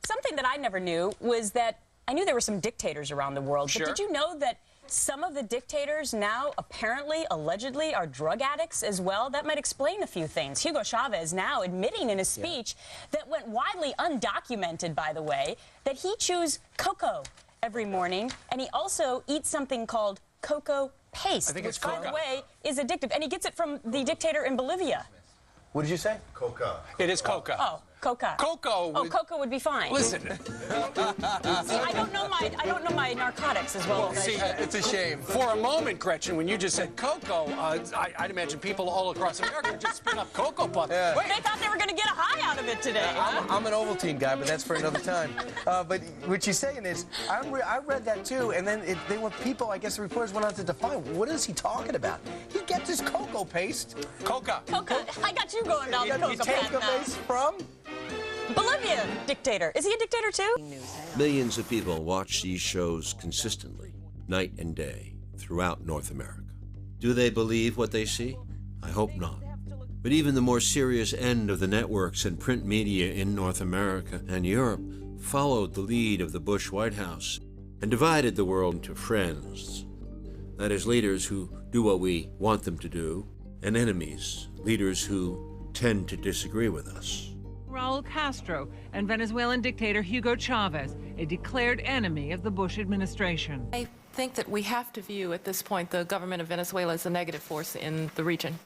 something that I never knew was that I knew there were some dictators around the world, Sure. but did you know that some of the dictators now apparently, allegedly, are drug addicts as well? That might explain a few things. Hugo Chavez now admitting in a speech that went widely undocumented, by the way, that he chews cocoa every morning, and he also eats something called cocoa paste, I think it's which, by coca. the way, is addictive. And he gets it from the dictator in Bolivia. What did you say? Coca. It is coca. Oh, coca. Cocoa. Oh, coca would be fine. Listen. See, I don't know my narcotics as well. Well, as I see, should. It's a shame. For a moment, Gretchen, when you just said cocoa, I'd imagine people all across America just spin up cocoa puffs. Yeah. Wait, They thought they were going to get a high out of it today. Huh? I'm an Ovaltine guy, but that's for another time. But what she's saying is, I read that too, and then they were people, I guess the reporters went on to define, what is he talking about? He gets his cocoa paste. coca. Coca. I got you going down the You coca take path the now. paste from? Bolivia dictator. Is he a dictator too? Millions of people watch these shows consistently, night and day, throughout North America. Do they believe what they see? I hope not. But even the more serious end of the networks and print media in North America and Europe followed the lead of the Bush White House and divided the world into friends. That is, leaders who do what we want them to do, and enemies, leaders who tend to disagree with us. Raul Castro and Venezuelan dictator Hugo Chavez, a declared enemy of the Bush administration. I think that we have to view at this point the government of Venezuela as a negative force in the region.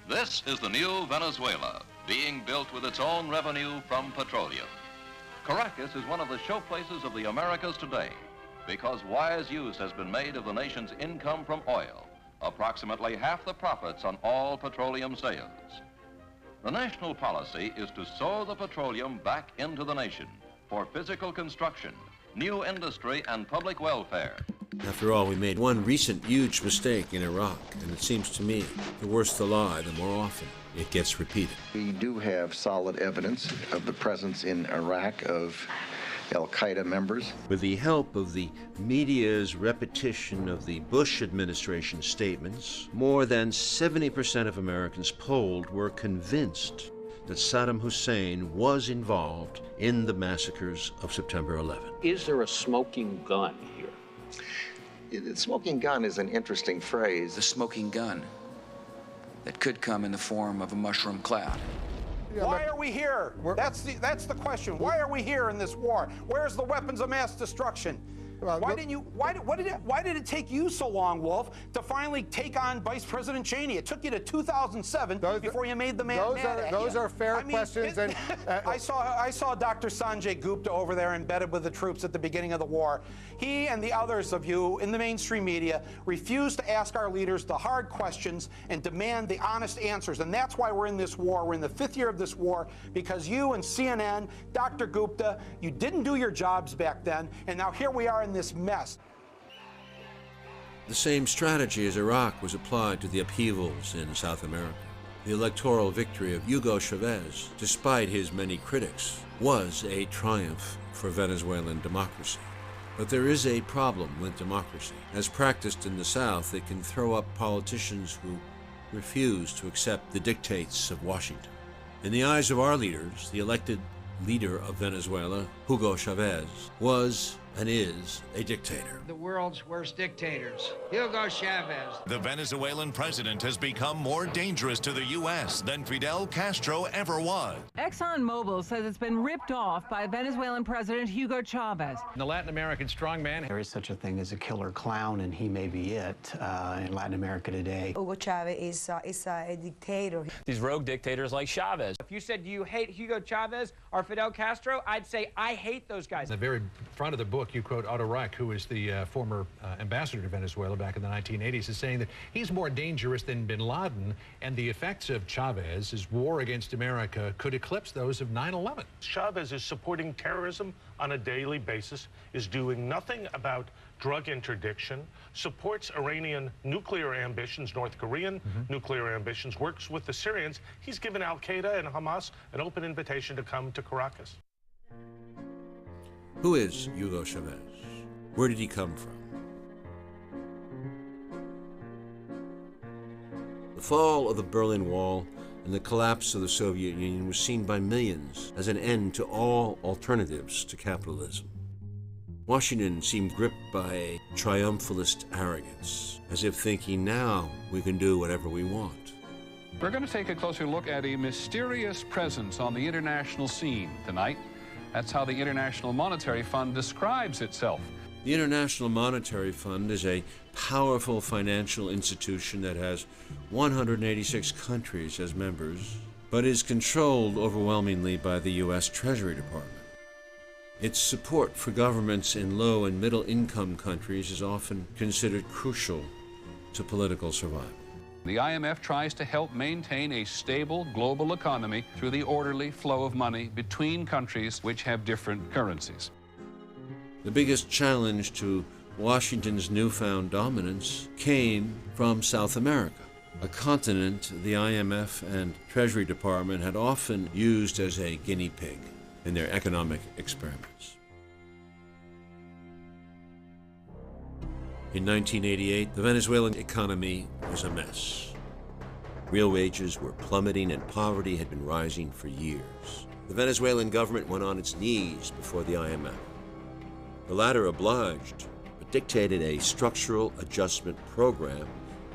This is the new Venezuela, being built with its own revenue from petroleum. Caracas is one of the showplaces of the Americas today because wise use has been made of the nation's income from oil, approximately half the profits on all petroleum sales. The national policy is to sow the petroleum back into the nation for physical construction, new industry, and public welfare. After all, we made one recent huge mistake in Iraq, and it seems to me the worse the lie, the more often it gets repeated. We do have solid evidence of the presence in Iraq of Al-Qaeda members. With the help of the media's repetition of the Bush administration statements, more than 70% of Americans polled were convinced that Saddam Hussein was involved in the massacres of September 11. Is there a smoking gun here? Smoking gun is an interesting phrase. The smoking gun that could come in the form of a mushroom cloud. Why are we here? That's the question. Why are we here in this war? Where's the weapons of mass destruction? Why did it take you so long, Wolf, to finally take on Vice President Cheney? It took you to 2007 before you made the man mad at you. Those are fair questions. And I saw Dr. Sanjay Gupta over there embedded with the troops at the beginning of the war. He and the others of you in the mainstream media refuse to ask our leaders the hard questions and demand the honest answers. And that's why we're in this war. We're in the 5th year of this war because you and CNN, Dr. Gupta, you didn't do your jobs back then, and now here we are in this mess. The same strategy as Iraq was applied to the upheavals in South America. The electoral victory of Hugo Chavez, despite his many critics, was a triumph for Venezuelan democracy. But there is a problem with democracy. As practiced in the South, it can throw up politicians who refuse to accept the dictates of Washington. In the eyes of our leaders, the elected leader of Venezuela, Hugo Chavez, was and is a dictator. The world's worst dictators, Hugo Chavez. The Venezuelan president has become more dangerous to the U.S. than Fidel Castro ever was. ExxonMobil says it's been ripped off by Venezuelan President Hugo Chavez. The Latin American strongman. There is such a thing as a killer clown, and he may be it in Latin America today. Hugo Chavez is a dictator. These rogue dictators like Chavez. If you said, do you hate Hugo Chavez or Fidel Castro, I'd say, I hate those guys. In the very front of the book, you quote Otto Reich, who is the former ambassador to Venezuela back in the 1980s, is saying that he's more dangerous than bin Laden, and the effects of Chavez's war against America could eclipse those of 9/11. Chavez is supporting terrorism on a daily basis, is doing nothing about drug interdiction, supports Iranian nuclear ambitions, North Korean nuclear ambitions, works with the Syrians. He's given Al-Qaeda and Hamas an open invitation to come to Caracas. Who is Hugo Chavez? Where did he come from? The fall of the Berlin Wall and the collapse of the Soviet Union was seen by millions as an end to all alternatives to capitalism. Washington seemed gripped by a triumphalist arrogance, as if thinking now we can do whatever we want. We're going to take a closer look at a mysterious presence on the international scene tonight. That's how the International Monetary Fund describes itself. The International Monetary Fund is a powerful financial institution that has 186 countries as members, but is controlled overwhelmingly by the U.S. Treasury Department. Its support for governments in low and middle income countries is often considered crucial to political survival. The IMF tries to help maintain a stable global economy through the orderly flow of money between countries which have different currencies. The biggest challenge to Washington's newfound dominance came from South America, a continent the IMF and Treasury Department had often used as a guinea pig in their economic experiments. In 1988, the Venezuelan economy was a mess. Real wages were plummeting and poverty had been rising for years. The Venezuelan government went on its knees before the IMF. The latter obliged, but dictated a structural adjustment program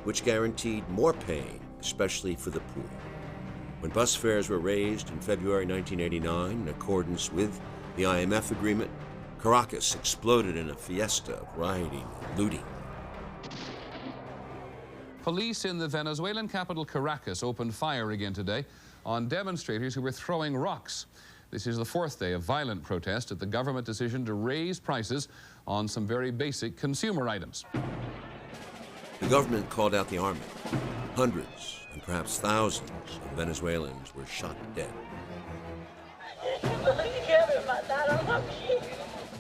which guaranteed more pay, especially for the poor. When bus fares were raised in February 1989 in accordance with the IMF agreement, Caracas exploded in a fiesta of rioting and looting. Police in the Venezuelan capital Caracas opened fire again today on demonstrators who were throwing rocks. This is the fourth day of violent protest at the government decision to raise prices on some very basic consumer items. The government called out the army. Hundreds and perhaps thousands of Venezuelans were shot dead.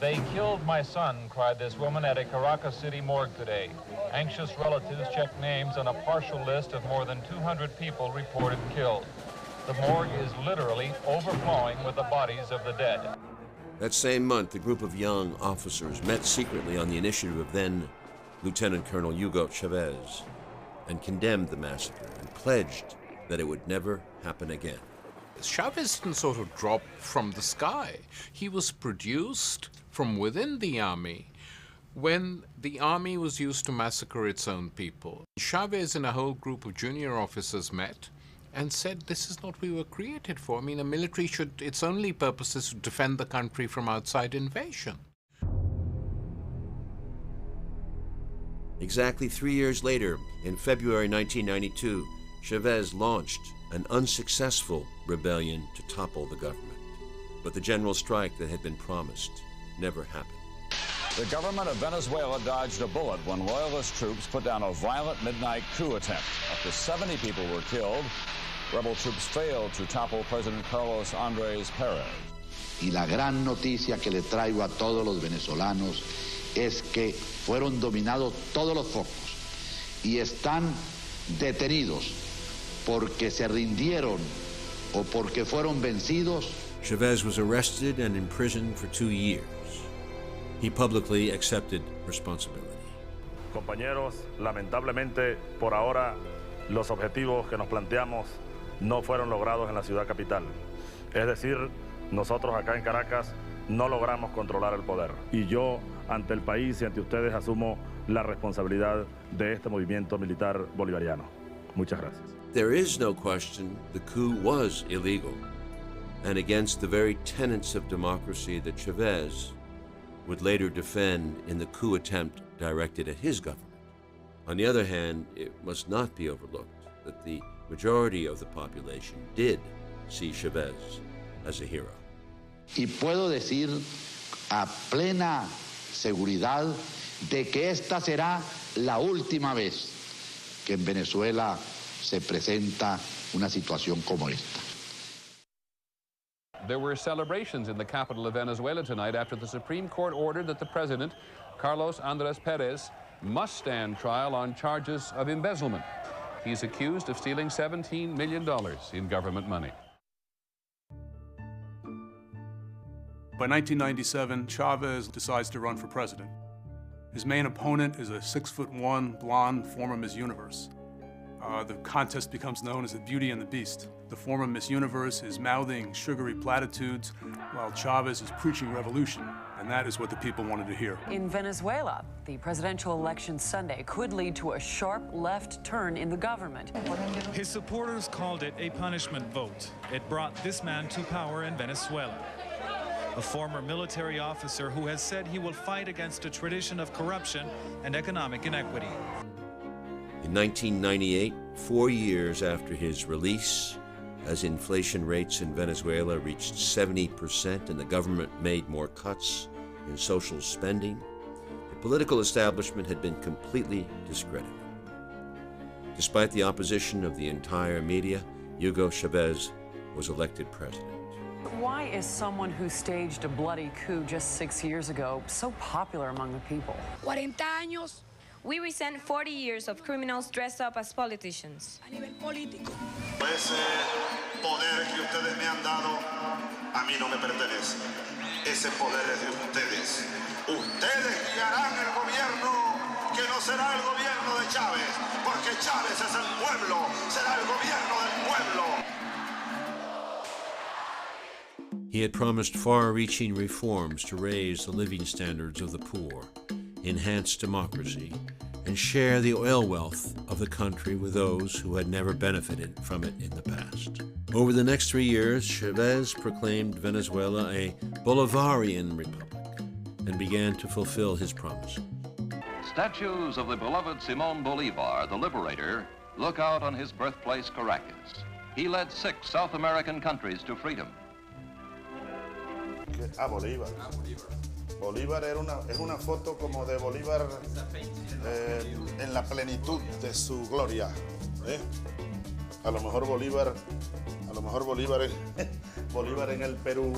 They killed my son, cried this woman at a Caracas City morgue today. Anxious relatives checked names on a partial list of more than 200 people reported killed. The morgue is literally overflowing with the bodies of the dead. That same month, a group of young officers met secretly on the initiative of then Lieutenant Colonel Hugo Chavez and condemned the massacre and pledged that it would never happen again. Chavez didn't sort of drop from the sky. He was produced from within the army when the army was used to massacre its own people. Chavez and a whole group of junior officers met and said, this is not what we were created for. I mean, a military should, its only purpose is to defend the country from outside invasion. Exactly 3 years later, in February 1992, Chavez launched an unsuccessful rebellion to topple the government. But the general strike that had been promised never happened. The government of Venezuela dodged a bullet when loyalist troops put down a violent midnight coup attempt. Up to 70 people were killed. Rebel troops failed to topple President Carlos Andrés Pérez. Y la gran noticia que le traigo a todos los venezolanos es que fueron dominados todos los focos y están detenidos porque se rindieron o porque fueron vencidos. Chavez was arrested and imprisoned for 2 years. He publicly accepted responsibility. Compañeros, lamentablemente, por ahora, los objetivos que nos planteamos no fueron logrados en la ciudad capital. Es decir, nosotros acá en Caracas no logramos controlar el poder. Y yo, ante el país y ante ustedes, asumo la responsabilidad de este movimiento militar bolivariano. Muchas gracias. There is no question the coup was illegal and against the very tenets of democracy that Chavez would later defend in the coup attempt directed at his government. On the other hand, it must not be overlooked that the majority of the population did see Chavez as a hero. Y puedo decir a plena seguridad de que esta será la última vez que en Venezuela se presenta una situación como esta. There were celebrations in the capital of Venezuela tonight after the Supreme Court ordered that the president, Carlos Andrés Pérez, must stand trial on charges of embezzlement. He's accused of stealing $17 million in government money. By 1997, Chavez decides to run for president. His main opponent is a 6'1" blonde former Miss Universe. The contest becomes known as the Beauty and the Beast. The former Miss Universe is mouthing sugary platitudes while Chavez is preaching revolution, and that is what the people wanted to hear. In Venezuela, the presidential election Sunday could lead to a sharp left turn in the government. His supporters called it a punishment vote. It brought this man to power in Venezuela. A former military officer who has said he will fight against a tradition of corruption and economic inequity. In 1998, 4 years after his release, as inflation rates in Venezuela reached 70% and the government made more cuts in social spending, the political establishment had been completely discredited. Despite the opposition of the entire media, Hugo Chavez was elected president. Why is someone who staged a bloody coup just 6 years ago so popular among the people? 40 años. We resent 40 years of criminals dressed up as politicians. A nivel político. Ese poder que ustedes me han dado, a mí no me pertenece. Ese poder es de ustedes. Ustedes guiarán el gobierno, que no será el gobierno de Chávez, porque Chávez es el pueblo, será el gobierno del pueblo. He had promised far-reaching reforms to raise the living standards of the poor, enhance democracy, and share the oil wealth of the country with those who had never benefited from it in the past. Over the next 3 years, Chavez proclaimed Venezuela a Bolivarian republic and began to fulfill his promise. Statues of the beloved Simón Bolívar, the liberator, look out on his birthplace, Caracas. He led 6 South American countries to freedom. Bolívar. Bolívar es una foto como de Bolívar en la plenitud de su gloria. A lo mejor Bolívar Bolívar en el Perú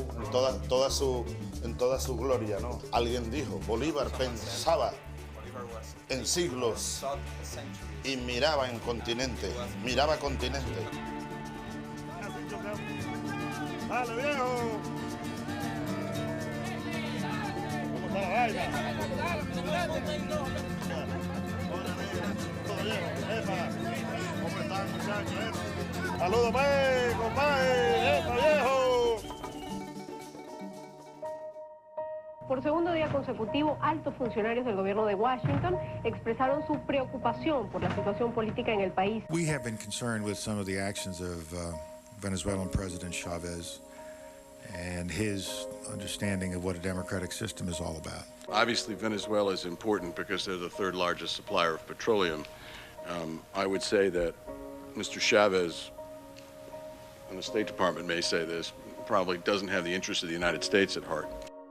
en toda su gloria, ¿no? Alguien dijo, Bolívar pensaba en siglos y miraba en continente, miraba continente. ¡Dale, viejo! Saludos, compadre, viejo. Por segundo día consecutivo, altos funcionarios del gobierno de Washington expresaron su preocupación por la situación política en el país. We have been concerned with some of the actions of Venezuelan President Chavez and his understanding of what a democratic system is all about. Obviously, Venezuela is important because they're the third largest supplier of petroleum. I would say that Mr. Chavez, and the State Department may say this, probably doesn't have the interests of the United States at heart.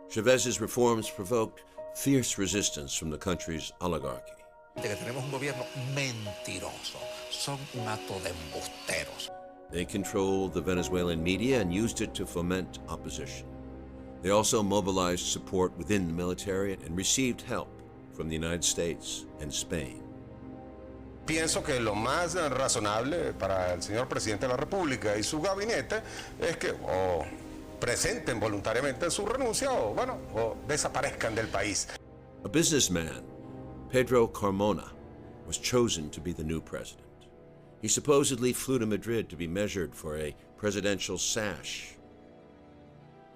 Chavez's reforms provoked fierce resistance from the country's oligarchy. Tenemos un gobierno mentiroso. Son un acto de embusteros. They controlled the Venezuelan media and used it to foment opposition. They also mobilized support within the military and received help from the United States and Spain. Pienso que lo más razonable para el señor presidente de la República y su gabinete es que o presenten voluntariamente su renuncia o, bueno, o desaparezcan del país. A businessman, Pedro Carmona, was chosen to be the new president. He supposedly flew to Madrid to be measured for a presidential sash.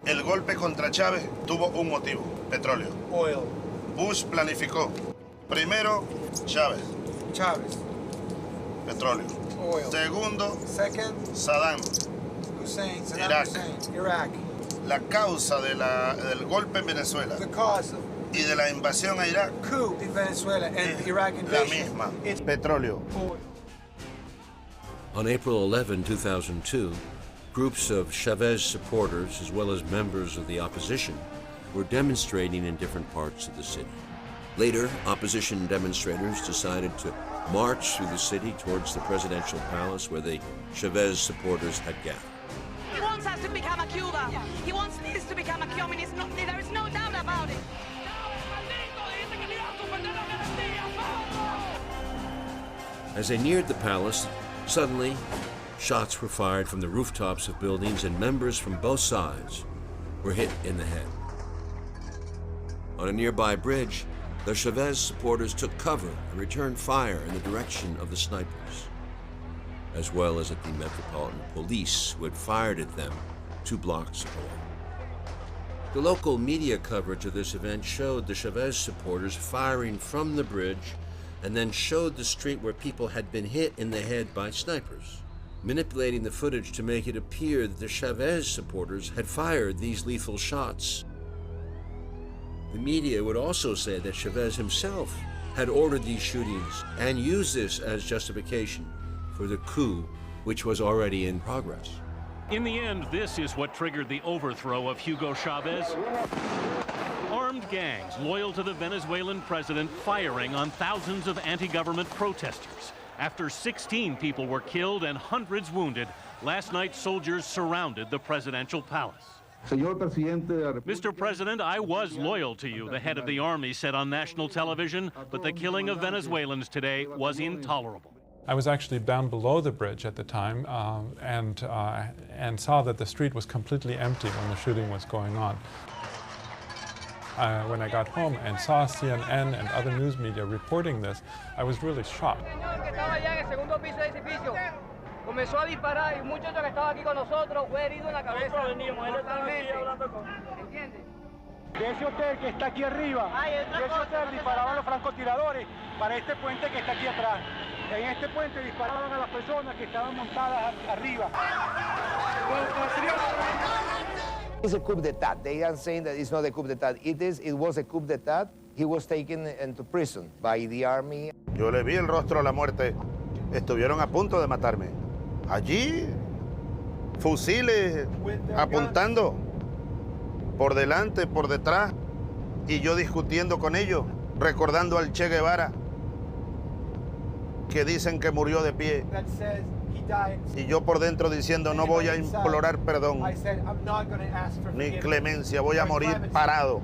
El golpe contra Chávez tuvo un motivo, petróleo. Oil. Bush planificó. Primero, Chávez. Petróleo. Oil. Segundo, Second, Saddam Saddam Hussein, Iraq. La causa del golpe en Venezuela The cause of y de la invasión a Irak, coup in Venezuela and Iraq la invasion. misma. It's Petróleo. oil. On April 11, 2002, groups of Chavez supporters, as well as members of the opposition, were demonstrating in different parts of the city. Later, opposition demonstrators decided to march through the city towards the presidential palace where the Chavez supporters had gathered. He wants us to become a Cuba. He wants this to become a communist. There is no doubt about it. As they neared the palace, suddenly, shots were fired from the rooftops of buildings and members from both sides were hit in the head. On a nearby bridge, the Chavez supporters took cover and returned fire in the direction of the snipers. as well as at the Metropolitan Police, who had fired at them 2 blocks away. The local media coverage of this event showed the Chavez supporters firing from the bridge and then showed the street where people had been hit in the head by snipers, manipulating the footage to make it appear that the Chavez supporters had fired these lethal shots. The media would also say that Chavez himself had ordered these shootings and used this as justification for the coup, which was already in progress. In the end, this is what triggered the overthrow of Hugo Chavez. Armed gangs loyal to the Venezuelan president firing on thousands of anti-government protesters. After 16 people were killed and hundreds wounded, last night soldiers surrounded the presidential palace. Mr. President, I was loyal to you, the head of the army said on national television, but the killing of Venezuelans today was intolerable. I was actually down below the bridge at the time and saw that the street was completely empty when the shooting was going on. When I got home and saw CNN and other news media reporting this, I was really shocked. Comenzó a disparar y un muchacho que estaba aquí con nosotros fue herido en la cabeza. De ese hotel que está aquí arriba, de ese hotel disparaban los francotiradores para este puente que está aquí atrás. En este puente disparaban a las personas que estaban montadas arriba. It's a coup d'etat. They are saying that it's not a coup d'etat. It was a coup d'etat. He was taken into prison by the army. Yo le vi el rostro a la muerte. Estuvieron a punto de matarme. Allí, fusiles apuntando por delante, por detrás, y yo discutiendo con ellos, recordando al Che Guevara, que dicen que murió de pie. Y yo por dentro diciendo, no voy a implorar perdón, ni clemencia, voy a morir parado.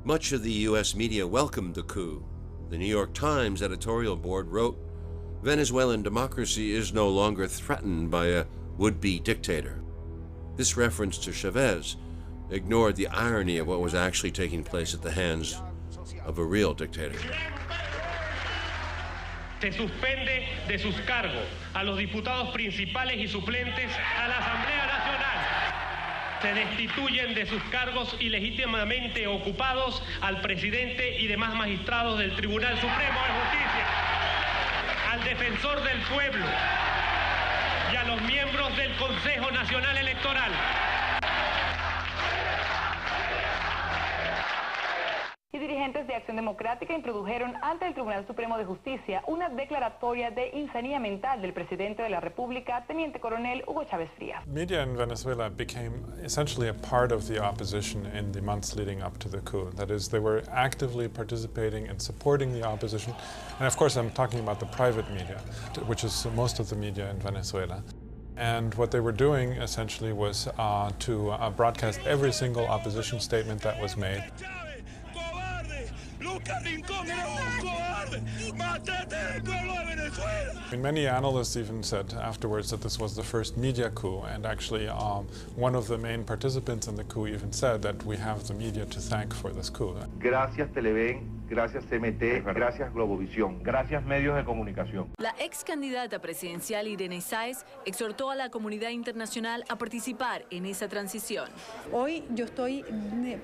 Much of the U.S. media welcomed the coup. The New York Times editorial board wrote, "Venezuelan democracy is no longer threatened by a would-be dictator." This reference to Chavez ignored the irony of what was actually taking place at the hands of a real dictator. Se suspende de sus cargos a los diputados principales y suplentes a la Asamblea Nacional. Se destituyen de sus cargos ilegítimamente ocupados al presidente y demás magistrados del Tribunal Supremo de Justicia, al defensor del pueblo y a los miembros del Consejo Nacional Electoral. Y dirigentes de Acción Democrática introdujeron ante el Tribunal Supremo de Justicia una declaratoria de insanía mental del presidente de la República, Teniente Coronel Hugo Chávez Frías. Media in Venezuela became essentially a part of the opposition in the months leading up to the coup. That is, they were actively participating and supporting the opposition. And of course, I'm talking about the private media, which is most of the media in Venezuela. And what they were doing essentially was to broadcast every single opposition statement that was made. Many analysts even said afterwards that this was the first media coup, and actually one of the main participants in the coup even said that we have the media to thank for this coup. Gracias Televen, gracias CMT, gracias Globovisión, gracias medios de comunicación. La ex candidata presidencial Irene Sáez exhortó a la comunidad internacional a participar en esa transición. Hoy yo estoy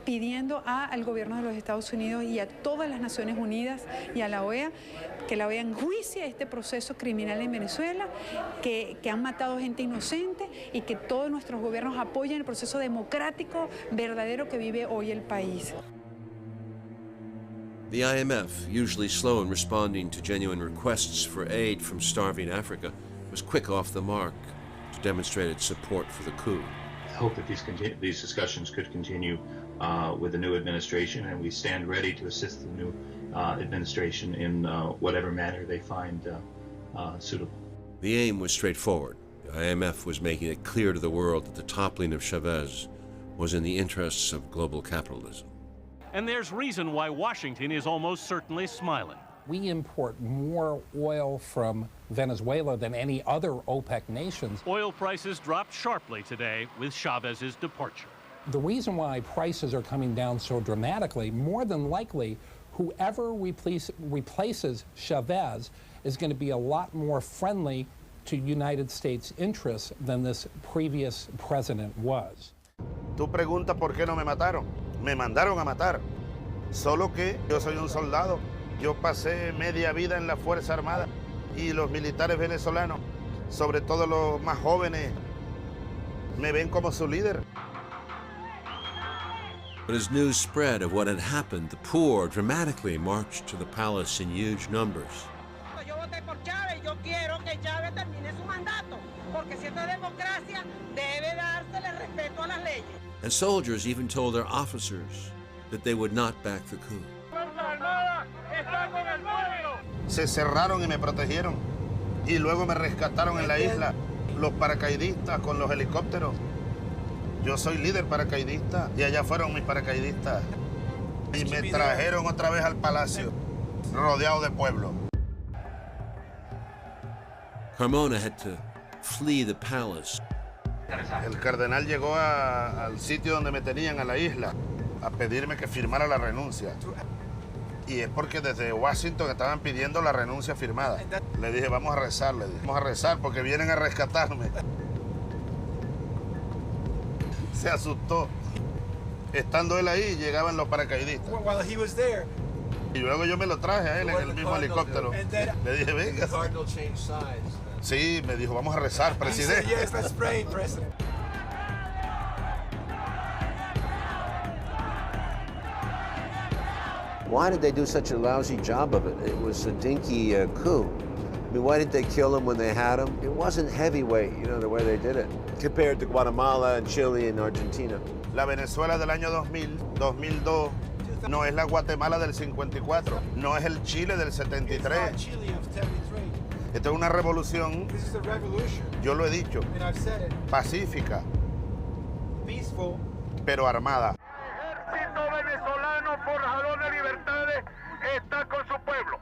pidiendo al gobierno de los Estados Unidos y a todas las Naciones Unidas y a la OEA que la OEA enjuicie este proceso criminal en Venezuela, que han matado gente inocente y que todos nuestros gobiernos apoyen el proceso democrático verdadero que vive hoy el país. The IMF, usually slow in responding to genuine requests for aid from starving Africa, was quick off the mark to demonstrate its support for the coup. I hope that these discussions could continue with the new administration, and we stand ready to assist the new administration in whatever manner they find suitable. The aim was straightforward. The IMF was making it clear to the world that the toppling of Chavez was in the interests of global capitalism. And there's reason why Washington is almost certainly smiling. We import more oil from Venezuela than any other OPEC nations. Oil prices dropped sharply today with Chavez's departure. The reason why prices are coming down so dramatically, more than likely, whoever replaces Chavez is going to be a lot more friendly to United States interests than this previous president was. Tú preguntas por qué no me mataron. Me mandaron a matar. Solo que yo soy un soldado. Yo pasé media vida en la Fuerza Armada y los militares venezolanos, sobre todo los más jóvenes, me ven como su líder. But as news spread of what had happened, the poor dramatically marched to the palace in huge numbers. Yo voté por Chávez, yo quiero que Chávez termine su mandato, porque si esto es democracia, debe dársele respeto a las leyes. And soldiers even told their officers that they would not back the coup. Se cerraron y me protegieron. Y luego me rescataron en la isla los paracaidistas con los helicópteros. Yo soy líder paracaidista y allá fueron mis paracaidistas. Y me trajeron otra vez al palacio, rodeado de pueblo. Carmona had to flee the palace. El cardenal llegó al sitio donde me tenían, a la isla, a pedirme que firmara la renuncia. Y es porque desde Washington estaban pidiendo la renuncia firmada. Le dije, vamos a rezar, vamos a rezar porque vienen a rescatarme. Se asustó. Estando él ahí, llegaban los paracaidistas. Y luego yo me lo traje a él en el mismo helicóptero. Le dije, venga. Sí, me dijo, vamos a rezar, presidente. Why did they do such a lousy job of it? It was a dinky coup. I mean, why didn't they kill him when they had him? It wasn't heavyweight, you know, the way they did it, compared to Guatemala and Chile and Argentina. La Venezuela del año 2000, 2002, no es la Guatemala del 54, no es el Chile del 73. Esta es una revolución, yo lo he dicho, pacífica, pero armada. El ejército venezolano forjador de libertades está con su pueblo.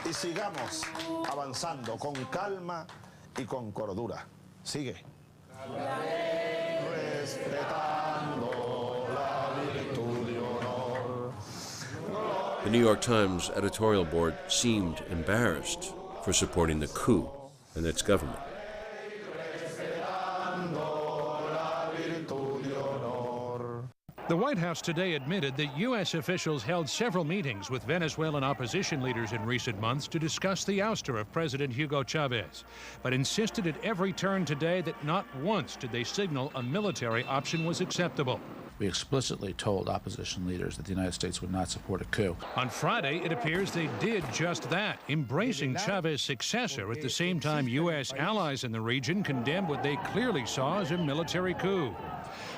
Y sigamos avanzando con calma y con cordura. Sigue. Respetando la virtud y honor. The New York Times editorial board seemed embarrassed for supporting the coup and its government. The White House today admitted that U.S. officials held several meetings with Venezuelan opposition leaders in recent months to discuss the ouster of President Hugo Chavez, but insisted at every turn today that not once did they signal a military option was acceptable. We explicitly told opposition leaders that the United States would not support a coup. On Friday, it appears they did just that, embracing Chavez's successor at the same time U.S. allies in the region condemned what they clearly saw as a military coup.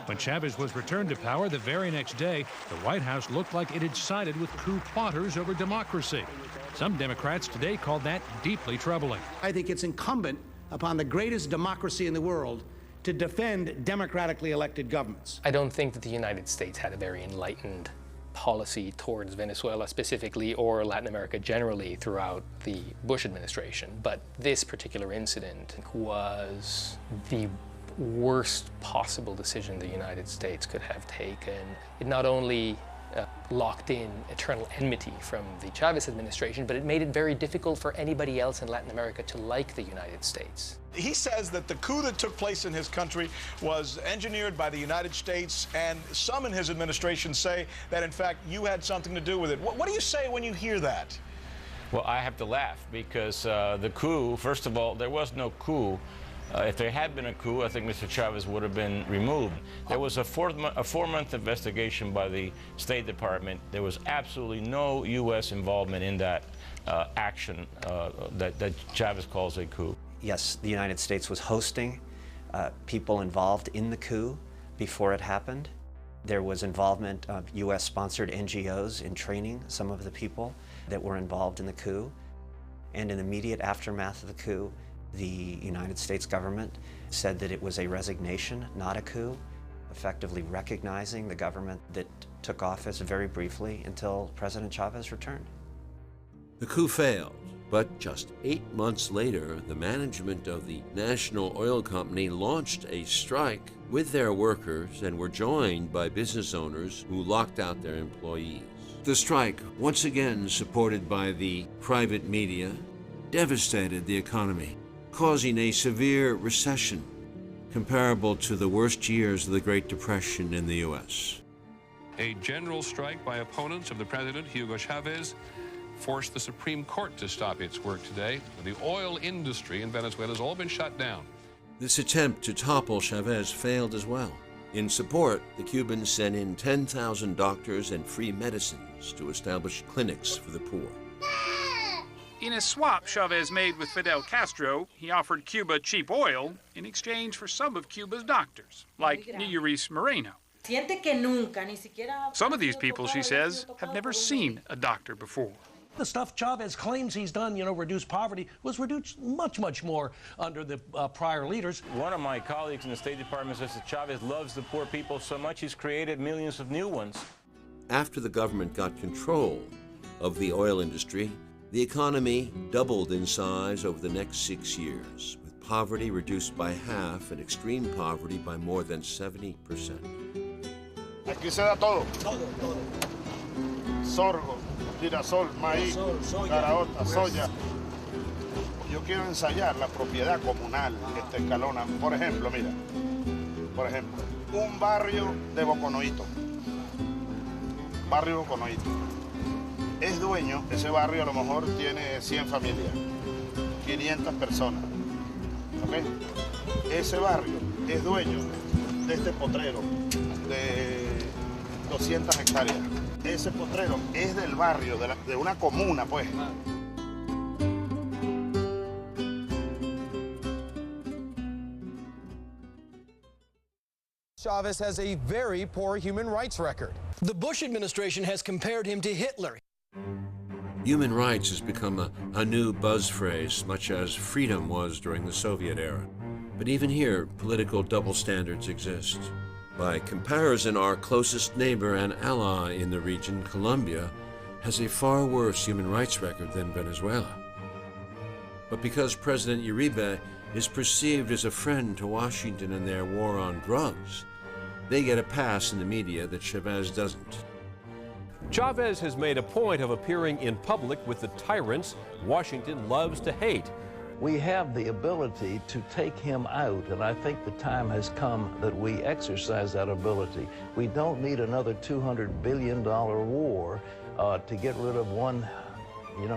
When Chavez was returned to power the very next day, the White House looked like it had sided with coup plotters over democracy. Some Democrats today called that deeply troubling. I think it's incumbent upon the greatest democracy in the world to defend democratically elected governments. I don't think that the United States had a very enlightened policy towards Venezuela specifically or Latin America generally throughout the Bush administration, but this particular incident was the worst possible decision the United States could have taken. It not only locked in eternal enmity from the Chavez administration, but it made it very difficult for anybody else in Latin America to like the United States. He says that the coup that took place in his country was engineered by the United States, and some in his administration say that, in fact, you had something to do with it. What do you say when you hear that? Well, I have to laugh because the coup, first of all, there was no coup. If there had been a coup, I think Mr. Chavez would have been removed. There was a four-month investigation by the State Department. There was absolutely no U.S. involvement in that action that Chavez calls a coup. Yes, the United States was hosting people involved in the coup before it happened. There was involvement of U.S.-sponsored NGOs in training some of the people that were involved in the coup. And in the immediate aftermath of the coup, the United States government said that it was a resignation, not a coup, effectively recognizing the government that took office very briefly until President Chavez returned. The coup failed, but just 8 months later, the management of the National Oil Company launched a strike with their workers and were joined by business owners who locked out their employees. The strike, once again supported by the private media, devastated the economy, causing a severe recession comparable to the worst years of the Great Depression in the U.S. A general strike by opponents of the president, Hugo Chavez, forced the Supreme Court to stop its work today. The oil industry in Venezuela has all been shut down. This attempt to topple Chavez failed as well. In support, the Cubans sent in 10,000 doctors and free medicines to establish clinics for the poor. In a swap Chavez made with Fidel Castro, he offered Cuba cheap oil in exchange for some of Cuba's doctors, like Niuris Moreno. Some of these people, she says, have never seen a doctor before. The stuff Chavez claims he's done, reduce poverty, was reduced much, much more under the prior leaders. One of my colleagues in the State Department says that Chavez loves the poor people so much he's created millions of new ones. After the government got control of the oil industry, the economy doubled in size over the next 6 years, with poverty reduced by half and extreme poverty by more than 70%. Aquí se da todo. Sorgo, girasol, maíz, caraota, soya. Yo quiero ensayar la propiedad comunal que escalona. Por ejemplo, mira. Por ejemplo, un barrio de Boconoito. Barrio Boconoito. Es dueño, ese barrio a lo mejor tiene 100 familias, 500 personas. ¿Ok? Ese barrio es dueño de este potrero de 200 hectáreas. Ese potrero es del barrio, de una comuna, pues. Chavez has a very poor human rights record. The Bush administration has compared him to Hitler. Human rights has become a new buzz phrase, much as freedom was during the Soviet era. But even here, political double standards exist. By comparison, our closest neighbor and ally in the region, Colombia, has a far worse human rights record than Venezuela. But because President Uribe is perceived as a friend to Washington in their war on drugs, they get a pass in the media that Chavez doesn't. Chavez has made a point of appearing in public with the tyrants Washington loves to hate. We have the ability to take him out, and I think the time has come that we exercise that ability. We don't need another $200 billion war to get rid of one,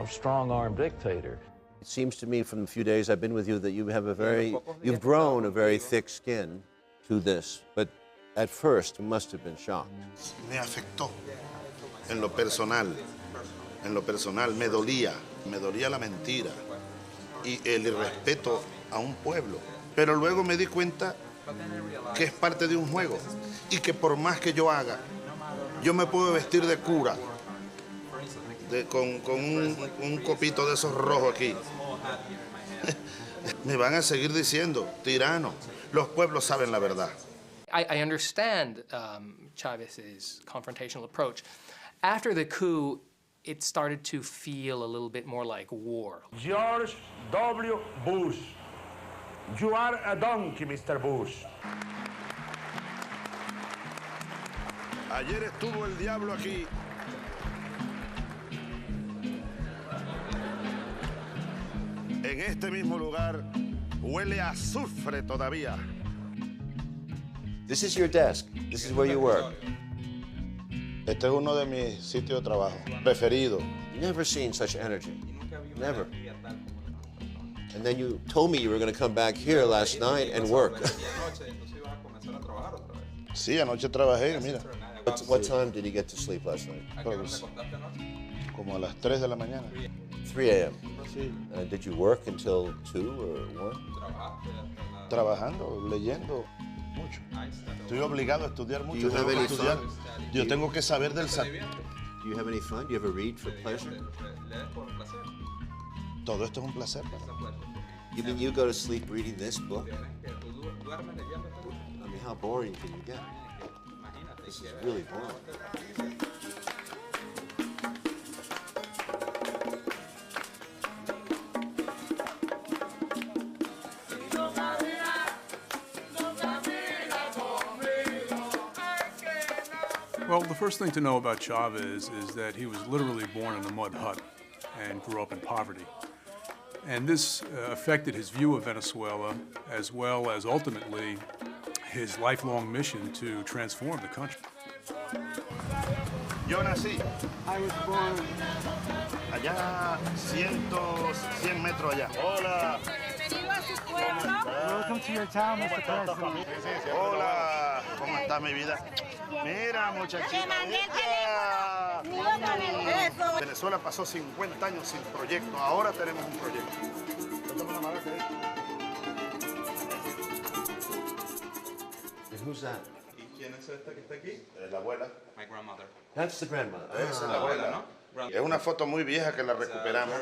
strong-armed dictator. It seems to me from the few days I've been with you that you've grown a very thick skin to this, but at first you must have been shocked. Me afectó en lo personal, me dolía la mentira y el irrespeto a un pueblo. Pero luego me di cuenta que es parte de un juego y que por más que yo haga, yo me puedo vestir de cura, con un copito de esos rojos aquí. Me van a seguir diciendo, tirano. Los pueblos saben la verdad. I understand Chavez's confrontational approach. After the coup, it started to feel a little bit more like war. George W. Bush. You are a donkey, Mr. Bush. Ayer estuvo el diablo aquí. En este mismo lugar huele a azufre todavía. This is your desk. This is where you work. Este es uno de mis sitios de trabajo preferido. Never seen such energy. Never. And then you told me you were going to come back here last night and work. Sí, anoche trabajé, mira. What time did you get to sleep last night? Como a las 3 de la mañana. 3 a.m. Sí. Did you work until 2 or 1? Trabajando, leyendo mucho. Estoy obligado a estudiar mucho. Do you have any fun? Yo tengo que saber del Do you have any fun? Do you ever read for pleasure? Todo esto es un placer para mí. You mean you go to sleep reading this book? I mean, how boring can you get? This is really boring. Well, the first thing to know about Chavez is that he was literally born in a mud hut and grew up in poverty. And this affected his view of Venezuela, as well as ultimately his lifelong mission to transform the country. Yo nací. I was born allá 100 metros allá. Hola. Welcome to your town, Mr. President. Hola. ¿Cómo está mi vida? Mira, muchachita. Venezuela pasó 50 años sin proyecto. Ahora tenemos un proyecto. And who's that? ¿Y quién es esta que está aquí? La abuela. My grandmother. That's the grandmother. Esa es la abuela, ¿no? Es una foto muy vieja que la recuperamos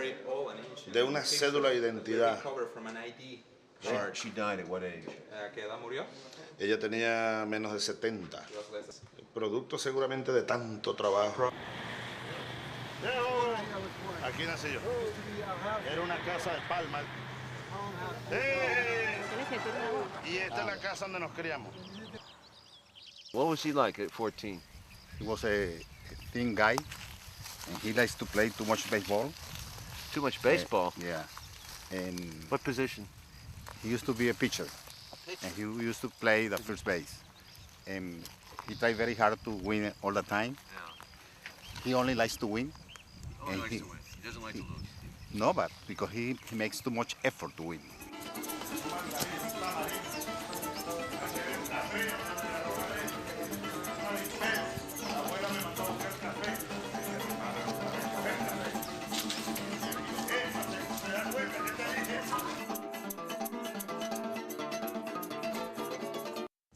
de una cédula de identidad. She died at what age? ¿Qué edad murió? Ella tenía menos de 70. Producto seguramente de tanto trabajo. Aquí nací yo. Era una casa de palma. Y esta es la casa donde nos criamos. What was he like at 14? He was a thin guy, and he likes to play too much baseball. Too much baseball? Yeah. And what position? He used to be a pitcher. And he used to play the first base. And he tried very hard to win all the time. Yeah. He only likes to win. He likes to win. He doesn't like to lose. No, but because he makes too much effort to win.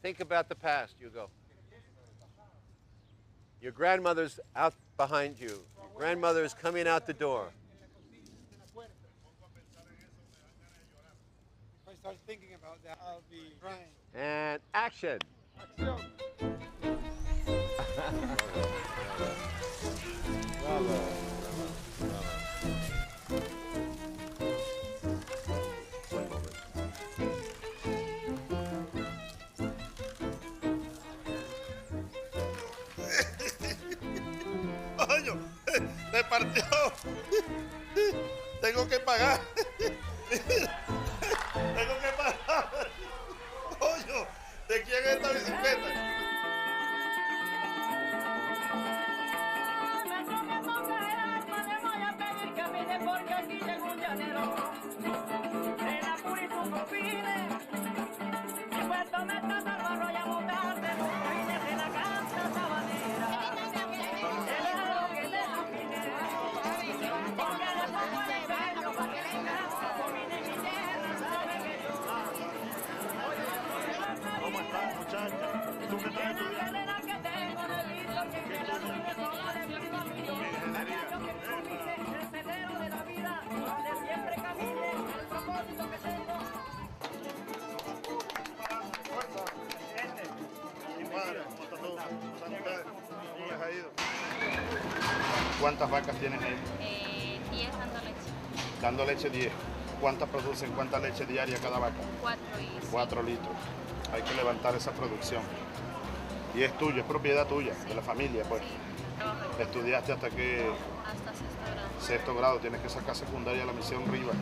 Think about the past, Hugo. Your grandmother's out behind you. Your grandmother is coming out the door. If I start thinking about that, I'll be crying. And action. Bravo. ¡Coño! ¡Me partió! Tengo que pagar. Tengo que pagar. ¡Coño! ¿De quién es esta bicicleta? Porque aquí llegó un llanero de la Puritufopine y puesto metas al barro y a montarse los fines de la cancha sabanera. Él es lo que te supine, porque después puede engaño para que le encanta, domine mi tierra, sabe que yo. ¿Cómo estás, muchacha? ¿Tú qué estás estudiando? Que tengo en el visto que la luna sola de mi familia. Siempre camine el propósito que tengo. ¿Cuántas vacas tienes ahí? 10 dando leche. Dando leche 10. ¿Cuántas producen? ¿Cuánta leche diaria cada vaca? 4 litros. Hay que levantar esa producción. Y es tuyo, es propiedad tuya, de la familia, pues. Sí, ¿estudiaste hasta qué? Hasta sexto grado. Sexto grado, tienes que sacar secundaria a la Misión Rivas.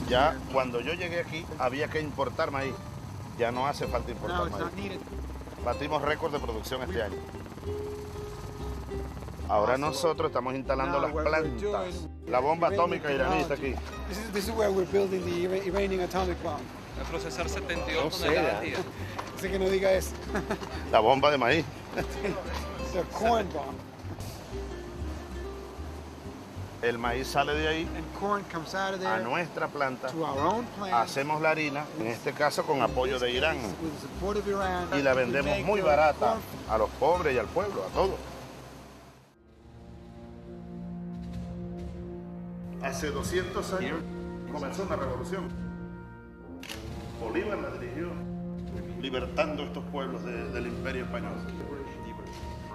Ya cuando yo llegué aquí había que importar maíz. Ya no hace falta importar maíz. Batimos récord de producción este año. Ahora nosotros estamos instalando las plantas. La bomba atómica iraní está aquí. This is where we're building the Iranian atomic bomb. A procesar 72 toneladas al día. Sé que no diga eso. La bomba de maíz. The corn bomb. El maíz sale de ahí corn comes out of there a nuestra planta. To our own plant. Hacemos la harina, en este caso con apoyo de Irán. With the support of Iran, y la vendemos muy barata a los pobres y al pueblo, a todos. Hace 200 años comenzó una revolución. Bolívar la dirigió, libertando estos pueblos del Imperio Español.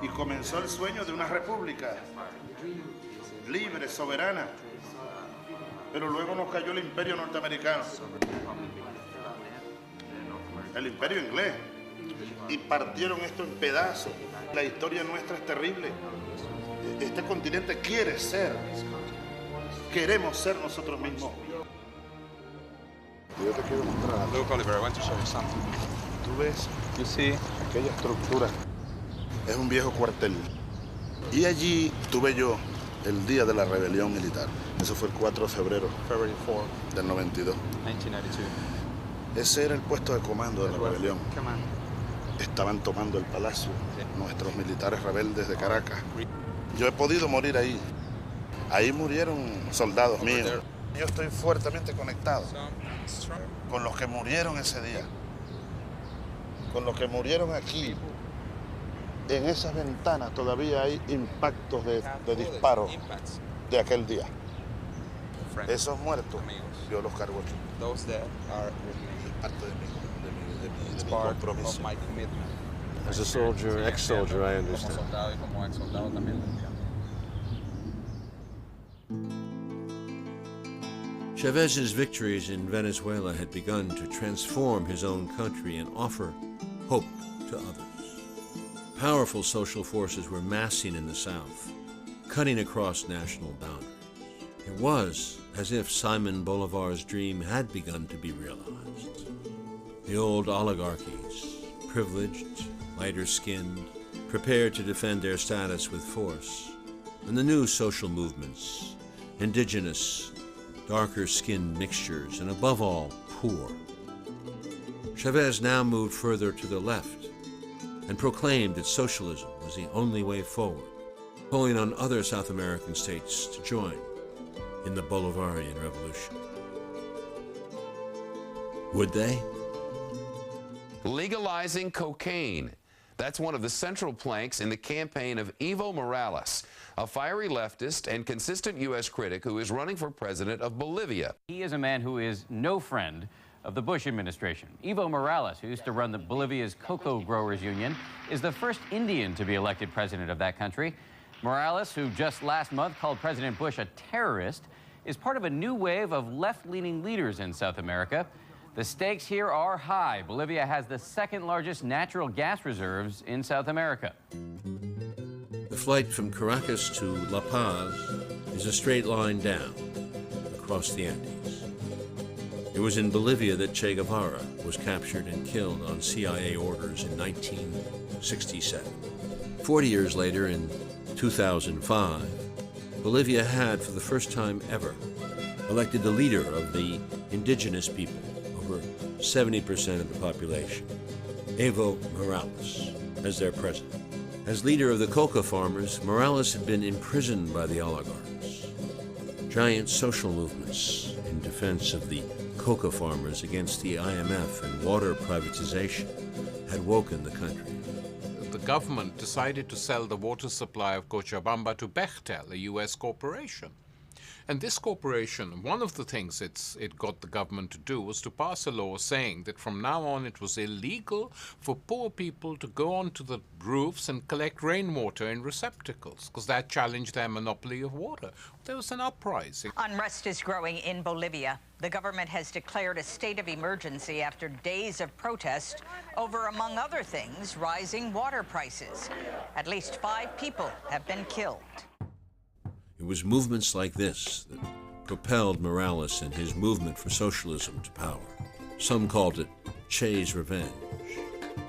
Y comenzó el sueño de una república libre, soberana. Pero luego nos cayó el Imperio norteamericano, el Imperio inglés, y partieron esto en pedazos. La historia nuestra es terrible. Este continente quiere ser, queremos ser nosotros mismos. Yo te quiero mostrar algo. Look, Oliver, I want to show you something. Tú ves You see, aquella estructura, es un viejo cuartel. Y allí tuve yo el día de la rebelión militar. Eso fue el 4 de febrero February 4, del 92. 1992. Ese era el puesto de comando de la rebelión. Come on. Estaban tomando el palacio nuestros militares rebeldes de Caracas. Yo he podido morir ahí. Ahí murieron soldados míos. Yo estoy fuertemente conectado con los que murieron ese día, con los que murieron aquí. En esas ventanas todavía hay impactos de disparos de aquel día. Esos muertos, yo los cargo aquí. Those that are Es parte de mi part compromiso. of my commitment. As a soldier, ex-soldier, I Como understand. soldado y como ex soldado también lo entiendo. Chávez's victories in Venezuela had begun to transform his own country and offer hope to others. Powerful social forces were massing in the South, cutting across national boundaries. It was as if Simon Bolivar's dream had begun to be realized. The old oligarchies, privileged, lighter-skinned, prepared to defend their status with force, and the new social movements, indigenous, darker-skinned mixtures, and above all, poor. Chávez now moved further to the left and proclaimed that socialism was the only way forward, calling on other South American states to join in the Bolivarian Revolution. Would they? Legalizing cocaine. That's one of the central planks in the campaign of Evo Morales, a fiery leftist and consistent U.S. critic who is running for president of Bolivia. He is a man who is no friend of the Bush administration. Evo Morales, who used to run Bolivia's Cocoa Growers Union, is the first Indian to be elected president of that country. Morales, who just last month called President Bush a terrorist, is part of a new wave of left-leaning leaders in South America. The stakes here are high. Bolivia has the second largest natural gas reserves in South America. The flight from Caracas to La Paz is a straight line down across the Andes. It was in Bolivia that Che Guevara was captured and killed on CIA orders in 1967. 40 years later, in 2005, Bolivia had, for the first time ever, elected the leader of the indigenous people, over 70% of the population, Evo Morales, as their president. As leader of the coca farmers, Morales had been imprisoned by the oligarchs. Giant social movements in defense of the coca farmers against the IMF and water privatization had woken the country. The government decided to sell the water supply of Cochabamba to Bechtel, a U.S. corporation. And this corporation, one of the things it got the government to do was to pass a law saying that from now on it was illegal for poor people to go onto the roofs and collect rainwater in receptacles, because that challenged their monopoly of water. There was an uprising. Unrest is growing in Bolivia. The government has declared a state of emergency after days of protest over, among other things, rising water prices. At least 5 people have been killed. It was movements like this that propelled Morales and his movement for socialism to power. Some called it Che's revenge.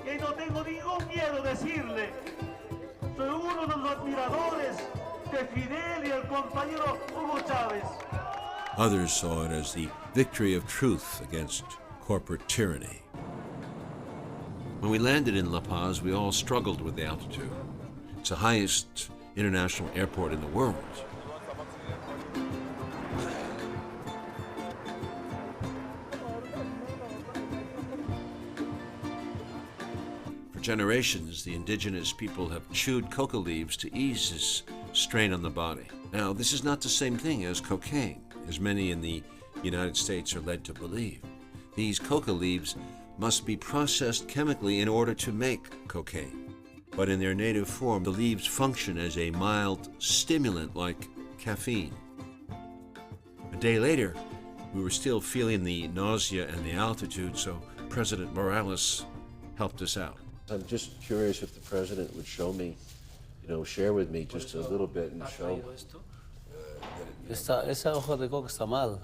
Y no tengo ningún miedo decirle, soy uno de los admiradores de Fidel y el compañero Hugo Chávez. Others saw it as the victory of truth against corporate tyranny. When we landed in La Paz, we all struggled with the altitude. It's the highest international airport in the world. For generations, the indigenous people have chewed coca leaves to ease this strain on the body. Now, this is not the same thing as cocaine. as many in the United States are led to believe. These coca leaves must be processed chemically in order to make cocaine. But in their native form, the leaves function as a mild stimulant like caffeine. A day later, we were still feeling the nausea and the altitude, so President Morales helped us out. I'm just curious if the president would show me, share with me just a little bit and show. Esa hoja de coca está mal.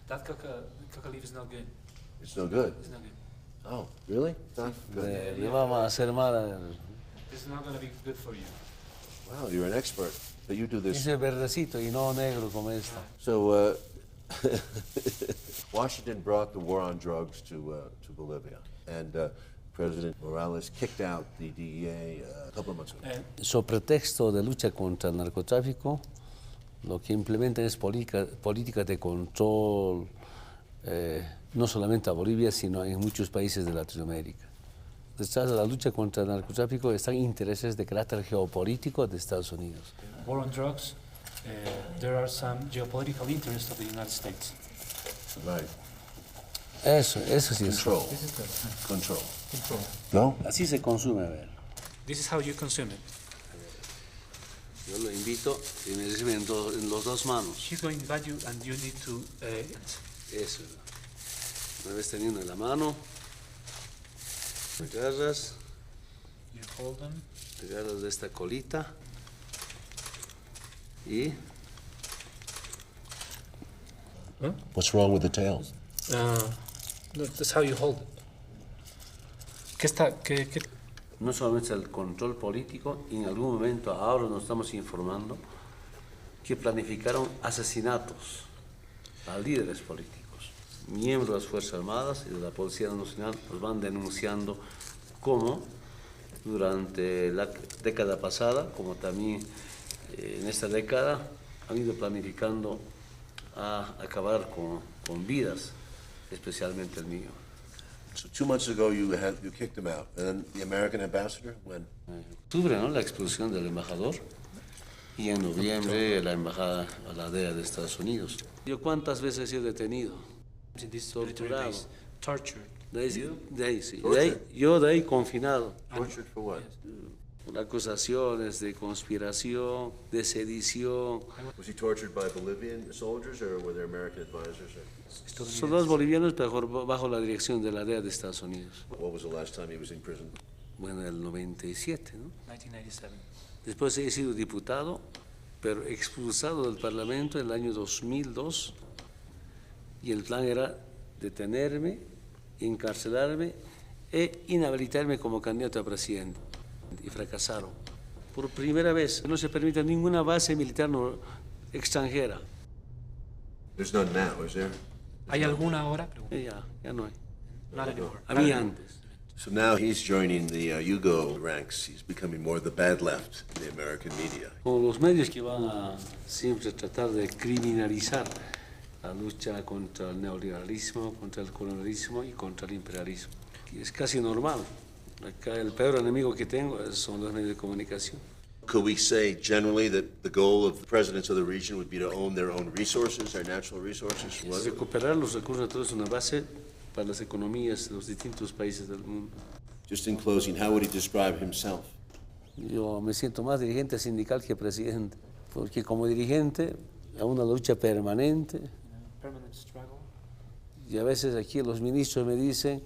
That coca leaf is not good. It's no good? It's not good. Oh, really? It's not good. Le vamos a hacer mal. This is not going to be good for you. Wow, you're an expert. But you do this. Ese verdecito y no negro como esta. So, Washington brought the war on drugs to Bolivia, and President Morales kicked out the DEA a couple of months ago. So pretexto de lucha contra el narcotráfico, lo que implementan es políticas de control, no solamente a Bolivia, sino en muchos países de Latinoamérica. Detrás de la lucha contra el narcotráfico están intereses de carácter geopolítico de Estados Unidos. War on drugs, there are some geopolitical interests of the United States. Right. Eso sí es. Control. This is good. Control. Control. No? Así se consume, a ver. This is how you consume it. Yo lo invito y me reciben en las dos manos. He's going to invite you and you need to... Eso. Una vez teniendo en la mano, te agarras. You hold them. Te agarras de esta colita y... Huh? What's wrong with the tail? No, that's how you hold it. ¿Qué? No solamente el control político, y en algún momento ahora nos estamos informando que planificaron asesinatos a líderes políticos. Miembros de las Fuerzas Armadas y de la Policía Nacional nos van denunciando cómo durante la década pasada, como también en esta década, han ido planificando a acabar con vidas, especialmente el mío. So 2 months ago you kicked him out, and then the American ambassador, when? Octubre, ¿no? La expulsión del embajador, y en noviembre la embajada a la DEA de Estados Unidos. ¿Yo cuántas veces he sido detenido? Torturado. Tortured. Yo de ahí confinado. Tortured for what? Por acusaciones de conspiración, de sedición. Was he tortured by Bolivian soldiers, or were there American advisors? Soldados bolivianos bajo la dirección de la DEA de Estados Unidos. What was the last time he was in prison? Bueno, en el 97, ¿no? 1997. Después he sido diputado, pero expulsado del Parlamento en el año 2002. Y el plan era detenerme, encarcelarme e inhabilitarme como candidato a presidente. Y fracasaron. Por primera vez no se permite ninguna base militar extranjera. There's none now, is there? ¿Hay alguna ahora? Ya no hay. Not anymore. Había antes. So now he's joining the Yugo ranks. He's becoming more the bad left in the American media. Como los medios que van a siempre tratar de criminalizar la lucha contra el neoliberalismo, contra el colonialismo y contra el imperialismo. Y es casi normal. Acá el peor enemigo que tengo son los medios de comunicación. Could we say generally that the goal of the presidents of the region would be to own their own resources, their natural resources? Recuperar los recursos naturales es una base para las economías de los distintos países del mundo. Just in closing, how would he describe himself? Yo me siento más dirigente sindical que presidente, porque como dirigente hay una lucha permanente. Permanent struggle. Y a veces aquí los ministros me dicen,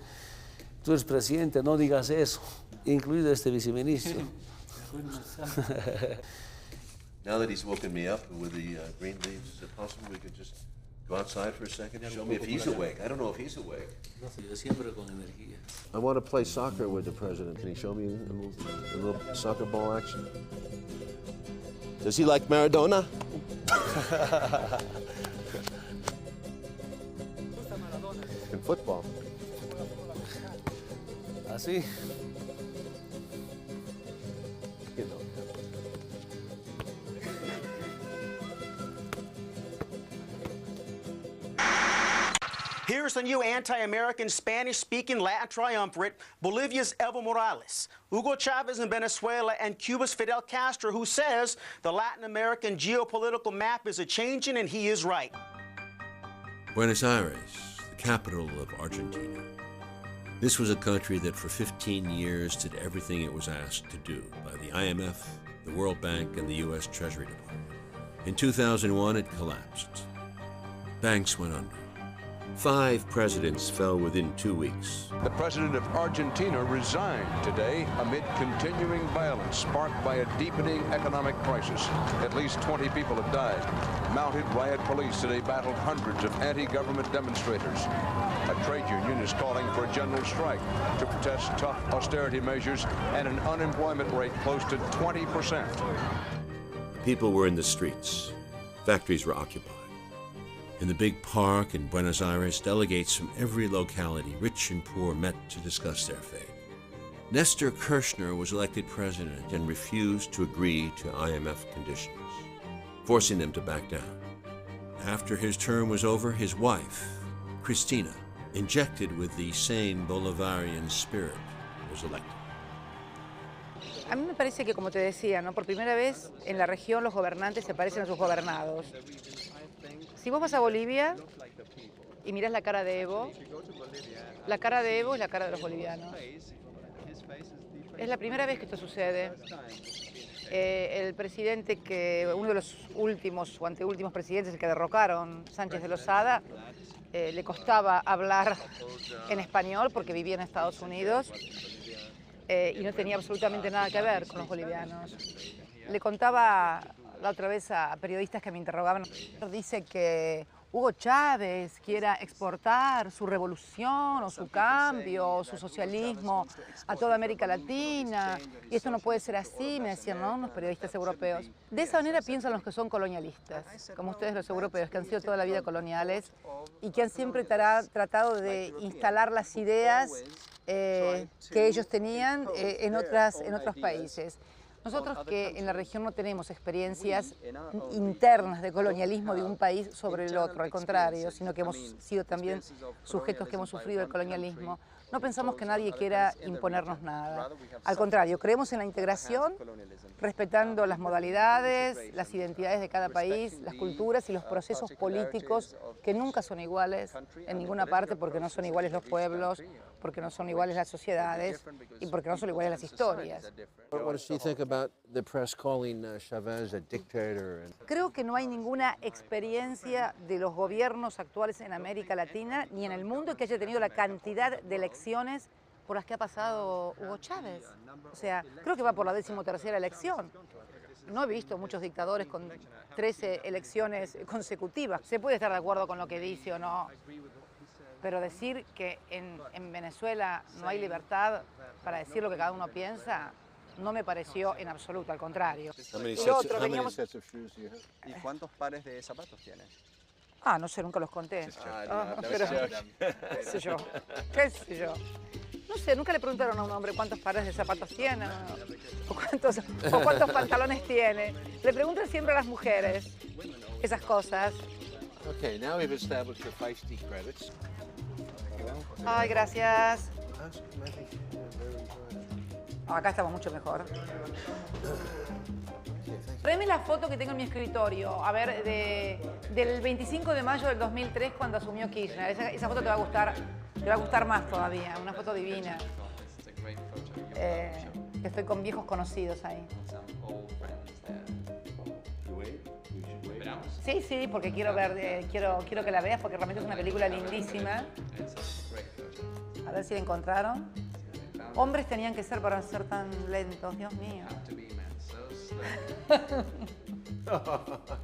tú eres presidente, no digas eso, incluido este viceministro. Now that he's woken me up with the green leaves, is it possible we could just go outside for a second and show me if he's awake? I don't know if he's awake. Siempre con energía. I want to play soccer with the president. Can he show me a little soccer ball action? Does he like Maradona? In football. Así. Here's the new anti-American Spanish-speaking Latin triumvirate, Bolivia's Evo Morales, Hugo Chavez in Venezuela, and Cuba's Fidel Castro, who says the Latin American geopolitical map is a-changing, and he is right. Buenos Aires, the capital of Argentina. This was a country that for 15 years did everything it was asked to do by the IMF, the World Bank, and the U.S. Treasury Department. In 2001, it collapsed. Banks went under. 5 presidents fell within 2 weeks. The president of Argentina resigned today amid continuing violence sparked by a deepening economic crisis. At least 20 people have died. Mounted riot police today battled hundreds of anti-government demonstrators. A trade union is calling for a general strike to protest tough austerity measures and an unemployment rate close to 20%. People were in the streets. Factories were occupied. In the big park in Buenos Aires, delegates from every locality, rich and poor, met to discuss their fate. Nestor Kirchner was elected president and refused to agree to IMF conditions, forcing them to back down. After his term was over, his wife, Cristina, injected with the same Bolivarian spirit, was elected. A mí me parece que, como te decía, ¿no? Por primera vez en la región los gobernantes se parecen a sus gobernados. Si vos vas a Bolivia y mirás la cara de Evo es la cara de los bolivianos. Es la primera vez que esto sucede. El presidente uno de los últimos o anteúltimos presidentes que derrocaron, Sánchez de Lozada, le costaba hablar en español porque vivía en Estados Unidos y no tenía absolutamente nada que ver con los bolivianos. Le contaba la otra vez a periodistas que me interrogaban, dice que Hugo Chávez quiera exportar su revolución o su cambio o su socialismo a toda América Latina y esto no puede ser así, me decían, ¿no? Los periodistas europeos. De esa manera piensan los que son colonialistas, como ustedes los europeos, que han sido toda la vida coloniales y que han siempre tratado de instalar las ideas que ellos tenían en otros países. Nosotros que en la región no tenemos experiencias internas de colonialismo de un país sobre el otro, al contrario, sino que hemos sido también sujetos que hemos sufrido el colonialismo, no pensamos que nadie quiera imponernos nada. Al contrario, creemos en la integración, respetando las modalidades, las identidades de cada país, las culturas y los procesos políticos que nunca son iguales en ninguna parte porque no son iguales los pueblos, porque no son iguales las sociedades y porque no son iguales las historias. Creo que no hay ninguna experiencia de los gobiernos actuales en América Latina ni en el mundo que haya tenido la cantidad de elecciones por las que ha pasado Hugo Chávez. O sea, creo que va por la 13ª elección. No he visto muchos dictadores con 13 elecciones consecutivas. Se puede estar de acuerdo con lo que dice o no, pero decir que en Venezuela no hay libertad para decir lo que cada uno piensa, no me pareció en absoluto, al contrario. ¿Y cuántos pares de zapatos tienes? No sé, nunca los conté. Pero, qué sé yo. No sé, nunca le preguntaron a un hombre cuántos pares de zapatos tiene o cuántos pantalones tiene. Le preguntan siempre a las mujeres esas cosas. Okay, now we've established your feisty credits. Ay, gracias. Acá estamos mucho mejor. Tráeme la foto que tengo en mi escritorio, a ver, del 25 de mayo del 2003 cuando asumió Kirchner. Esa foto te va a gustar más todavía, una foto divina. Estoy con viejos conocidos ahí. Sí, porque quiero que la veas porque realmente es una película lindísima. A ver si la encontraron. Hombres tenían que ser para ser tan lentos, Dios mío.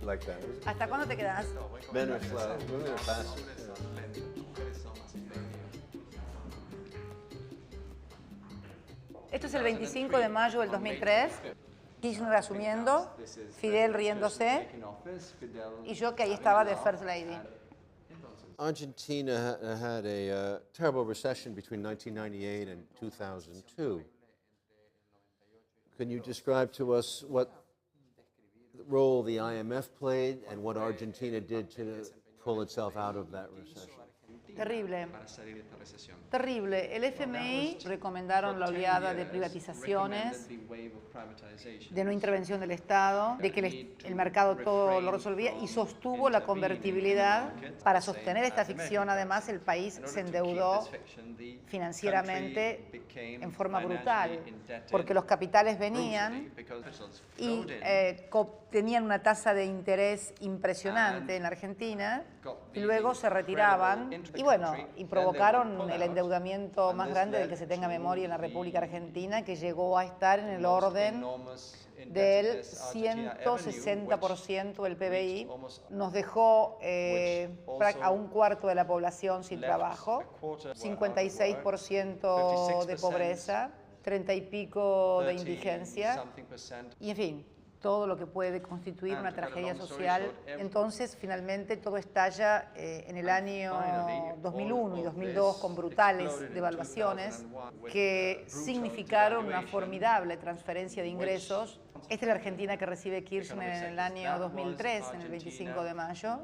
Like that. ¿Hasta cuándo te quedas? Men are slow, women are fast. Esto es el 25 de mayo del 2003. Kirchner asumiendo, Fidel riéndose y yo que ahí estaba de First Lady. Argentina had a terrible recession between 1998 and 2002. Can you describe to us what role the IMF played and what Argentina did to pull itself out of that recession? Terrible. para salir de esta recesión. Terrible. El FMI recomendaron la oleada de privatizaciones, de no intervención del Estado, de que el mercado todo lo resolvía y sostuvo la convertibilidad. Para sostener esta ficción, además, el país se endeudó financieramente en forma brutal, porque los capitales venían y tenían una tasa de interés impresionante en la Argentina y luego se retiraban y bueno, y provocaron el endeudamiento más grande del que se tenga memoria en la República Argentina, que llegó a estar en el orden del 160% del PBI, nos dejó a un cuarto de la población sin trabajo, 56% de pobreza, 30 y pico de indigencia, y en fin, todo lo que puede constituir una tragedia social. Entonces, finalmente, todo estalla en el año 2001 y 2002 con brutales devaluaciones que significaron una formidable transferencia de ingresos. Esta es la Argentina que recibe Kirchner en el año 2003, en el 25 de mayo,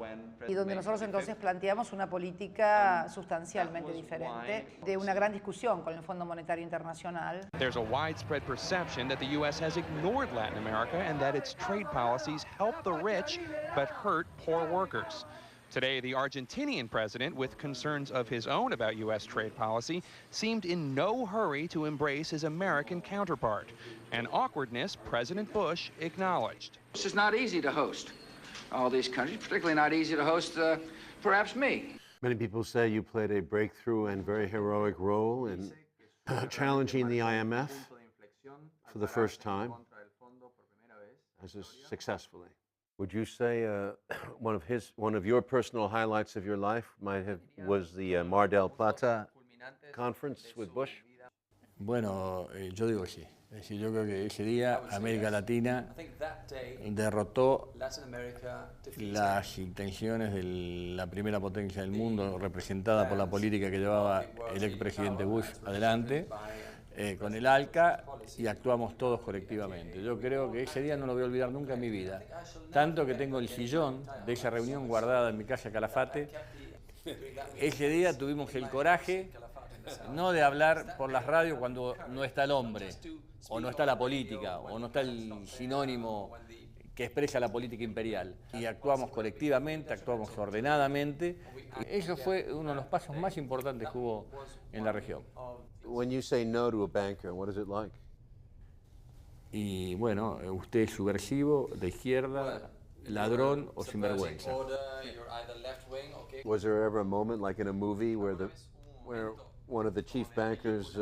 y donde nosotros entonces planteamos una política sustancialmente diferente, de una gran discusión con el Fondo Monetario Internacional. There's a widespread perception that the U.S. has ignored Latin America and that its trade policies help the rich but hurt poor workers. Today, the Argentinian president, with concerns of his own about U.S. trade policy, seemed in no hurry to embrace his American counterpart, an awkwardness President Bush acknowledged. It's just not easy to host all these countries, particularly not easy to host perhaps me. Many people say you played a breakthrough and very heroic role in challenging the IMF for the first time, successfully. Would you say one of your personal highlights of your life was the Mar del Plata conference with Bush? Bueno, yo digo sí. Es decir, yo creo que ese día América Latina derrotó las intenciones de la primera potencia del mundo, representada por la política que llevaba el expresidente Bush adelante, con el ALCA, y actuamos todos colectivamente. Yo creo que ese día no lo voy a olvidar nunca en mi vida. Tanto que tengo el sillón de esa reunión guardada en mi casa Calafate. Ese día tuvimos el coraje no de hablar por las radios cuando no está el hombre, o no está la política, o no está el sinónimo que expresa la política imperial. Y actuamos colectivamente, actuamos ordenadamente. Eso fue uno de los pasos más importantes que hubo en la región. When you say no to a banker, what is it like? Y bueno, usted es subversivo, de izquierda, ladrón o sinvergüenza. Was there ever a moment, like in a movie, where one of the chief bankers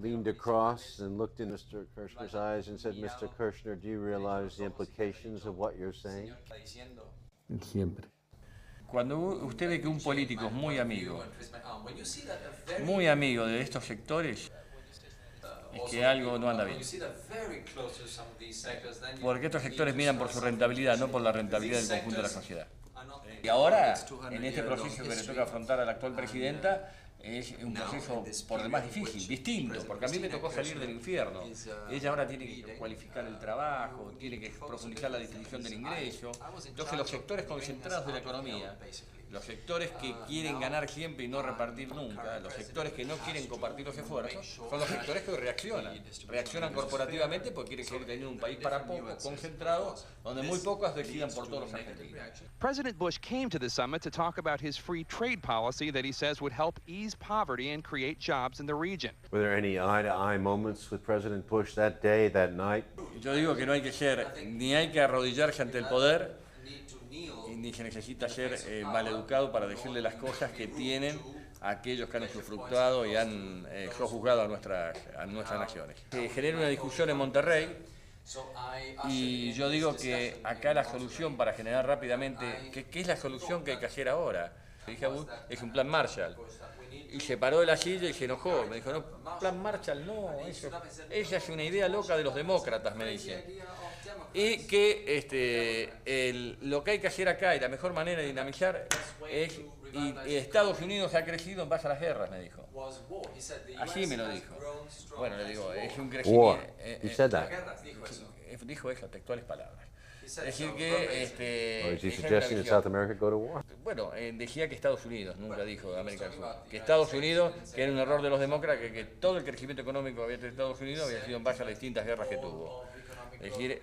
leaned across and looked in Mr. Kirchner's eyes and said, "Mr. Kirchner, do you realize the implications of what you're saying?" Siempre. Cuando usted ve que un político es muy amigo de estos sectores, es que algo no anda bien. Porque estos sectores miran por su rentabilidad, no por la rentabilidad del conjunto de la sociedad. Y ahora, en este proceso que le toca afrontar a la actual presidenta, es un proceso por demás difícil, distinto, porque a mí me tocó salir del infierno. Ella ahora tiene que cualificar el trabajo, tiene que profundizar la distribución del ingreso. Entonces los sectores concentrados de la economía, los sectores que quieren ganar siempre y no repartir nunca, los sectores que no quieren compartir los esfuerzos, son los sectores que reaccionan corporativamente porque quieren seguir teniendo un país para pocos, concentrado, donde muy pocos decidan por todos los argentinos. President Bush came to the summit to talk about his free trade policy that he says would help ease poverty and create jobs in the region. Were there any eye-to-eye moments with President Bush that day, that night? Yo digo que no hay que ser, ni hay que arrodillarse ante el poder, ni se necesita ser maleducado para decirle las cosas que tienen a aquellos que han usufructuado y han sojuzgado a nuestras naciones. Se genera una discusión en Monterrey y yo digo que acá la solución para generar rápidamente, ¿qué es la solución que hay que hacer ahora? Dije a Bush, es un plan Marshall. Y se paró de la silla y se enojó. Me dijo, no, plan Marshall no, esa es una idea loca de los demócratas, me dice. Y que lo que hay que hacer acá y la mejor manera de dinamizar es, y Estados Unidos ha crecido en base a las guerras, me dijo. Así me lo dijo. Bueno, le digo, es un crecimiento. He said that. Dijo esas textuales palabras. Es decir que Or is he suggesting that South America go to war? Bueno, decía que Estados Unidos, nunca dijo América del Sur. Que Estados Unidos, que era un error de los demócratas, que todo el crecimiento económico que había tenido Estados Unidos había sido en base a las distintas guerras que tuvo. Es decir,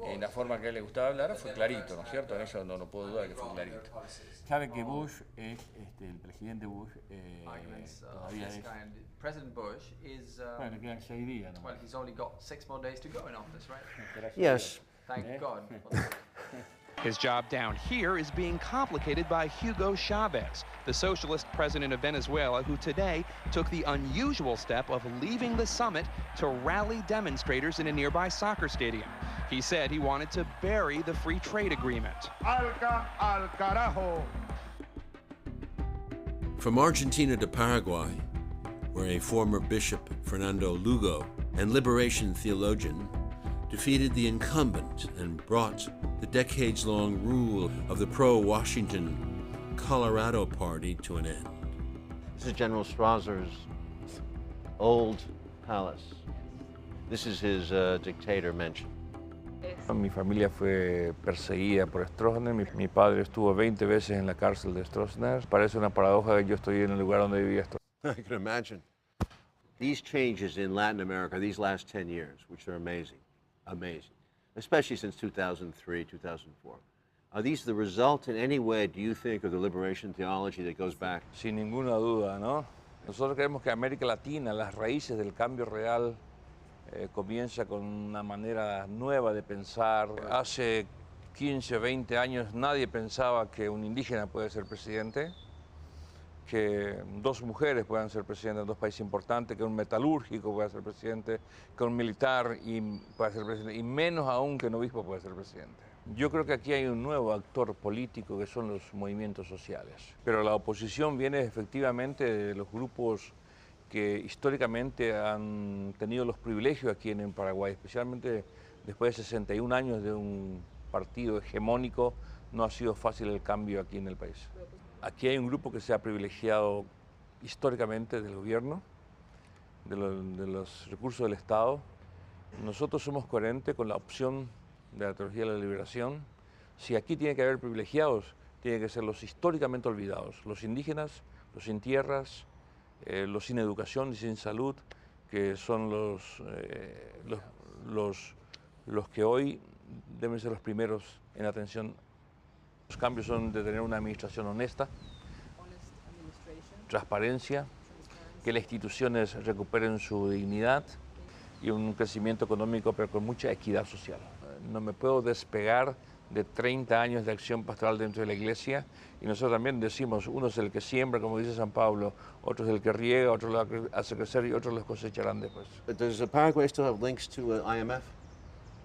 en la forma que a él le gustaba hablar fue clarito, ¿no es cierto? En eso no puedo dudar que fue clarito. Sabe que Bush es, el presidente Bush, todavía es... President Bush is, bueno, le quedan 6 días, ¿no? well, he's only got 6 more days to go in office, right? Yes. Thank God. His job down here is being complicated by Hugo Chavez, the socialist president of Venezuela, who today took the unusual step of leaving the summit to rally demonstrators in a nearby soccer stadium. He said he wanted to bury the free trade agreement. Al carajo. From Argentina to Paraguay, where a former bishop, Fernando Lugo, and liberation theologian defeated the incumbent and brought the decades-long rule of the pro-Washington Colorado Party to an end. This is General Strausser's old palace. This is his dictator mansion. Mi familia fue perseguida por Stroessner. Mi padre estuvo 20 veces en la cárcel de Stroessner. Parece una paradoja que yo estoy en el lugar donde vivía Stroessner. I can imagine. These changes in Latin America, these last 10 years, which are amazing, especially since 2003, 2004. Are these the result in any way, do you think, of the liberation theology that goes back? Sin ninguna duda, ¿no? Nosotros creemos que América Latina, las raíces del cambio real, comienza con una manera nueva de pensar. Hace 15, 20 años nadie pensaba que un indígena puede ser presidente, que 2 mujeres puedan ser presidentes en 2 países importantes, que un metalúrgico pueda ser presidente, que un militar pueda ser presidente, y menos aún que un obispo pueda ser presidente. Yo creo que aquí hay un nuevo actor político que son los movimientos sociales. Pero la oposición viene efectivamente de los grupos que históricamente han tenido los privilegios aquí en Paraguay, especialmente después de 61 años de un partido hegemónico, no ha sido fácil el cambio aquí en el país. Aquí hay un grupo que se ha privilegiado históricamente del gobierno, de los recursos del Estado. Nosotros somos coherentes con la opción de la teología de la liberación. Si aquí tiene que haber privilegiados, tienen que ser los históricamente olvidados, los indígenas, los sin tierras, los sin educación y sin salud, que son los que hoy deben ser los primeros en atención. Los cambios son de tener una administración honesta, transparencia, que las instituciones recuperen su dignidad y un crecimiento económico, pero con mucha equidad social. No me puedo despegar de 30 años de acción pastoral dentro de la Iglesia, y nosotros también decimos, uno es el que siembra, como dice San Pablo, otro es el que riega, otro lo hace crecer y otros los cosecharán después. Does Paraguay still have links to IMF?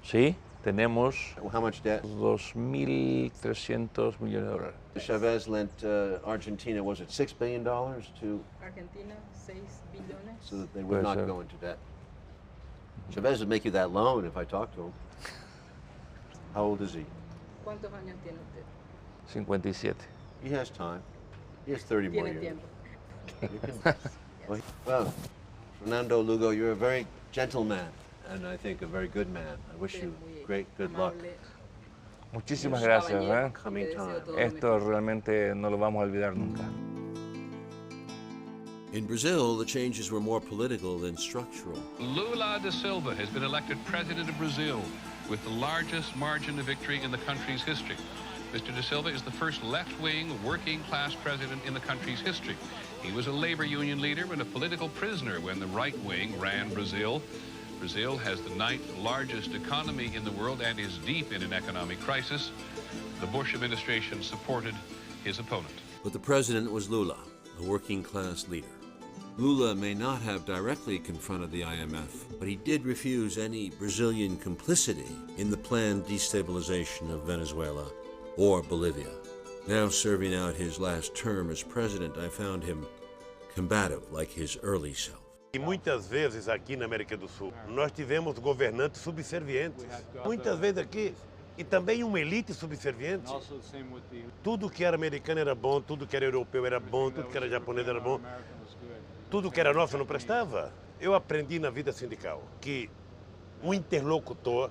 Sí, tenemos How much debt? 2.300 millones de dólares. Chavez lent Argentina, was it $6 billion to Argentina, 6 billones. so that they would not go into debt? Chavez would make you that loan if I talked to him. How old is he? ¿Cuántos años tiene usted? 57. He has time. He has 30 more Tiene years. tiempo. Well, Fernando Lugo, you're a very gentle man, and I think a very good man. I wish you great good luck. Muchísimas gracias. Coming time. Esto realmente no lo vamos a olvidar nunca. In Brazil, the changes were more political than structural. Lula da Silva has been elected president of Brazil with the largest margin of victory in the country's history. Mr. da Silva is the first left-wing, working-class president in the country's history. He was a labor union leader and a political prisoner when the right wing ran Brazil. Brazil has the 9th largest economy in the world and is deep in an economic crisis. The Bush administration supported his opponent. But the president was Lula, a working-class leader. Lula may not have directly confronted the IMF, but he did refuse any Brazilian complicity in the planned destabilization of Venezuela or Bolivia. Now serving out his last term as president, I found him combative like his early self. E muitas vezes aqui na América do Sul, nós tivemos governantes subservientes. Muitas vezes aqui, e também uma elite subserviente. Tudo que era americano era bom, tudo que era europeu era bom, tudo que era japonês era bom. Tudo que era nosso não prestava. Eu aprendi na vida sindical que um interlocutor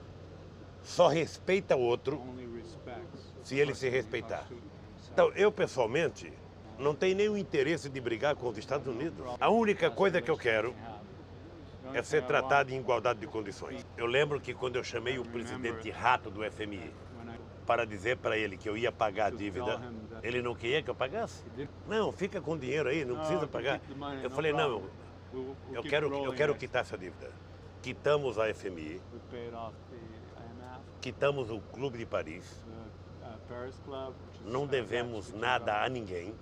só respeita o outro se ele se respeitar. Então, eu pessoalmente não tenho nenhum interesse de brigar com os Estados Unidos. A única coisa que eu quero é ser tratado em igualdade de condições. Eu lembro que quando eu chamei o presidente rato do FMI para dizer para ele que eu ia pagar a dívida, ele não queria que eu pagasse. Não, fica com o dinheiro aí, não precisa pagar. Eu falei, não, eu quero quitar essa dívida. Quitamos a FMI, quitamos o Clube de Paris, não devemos nada a ninguém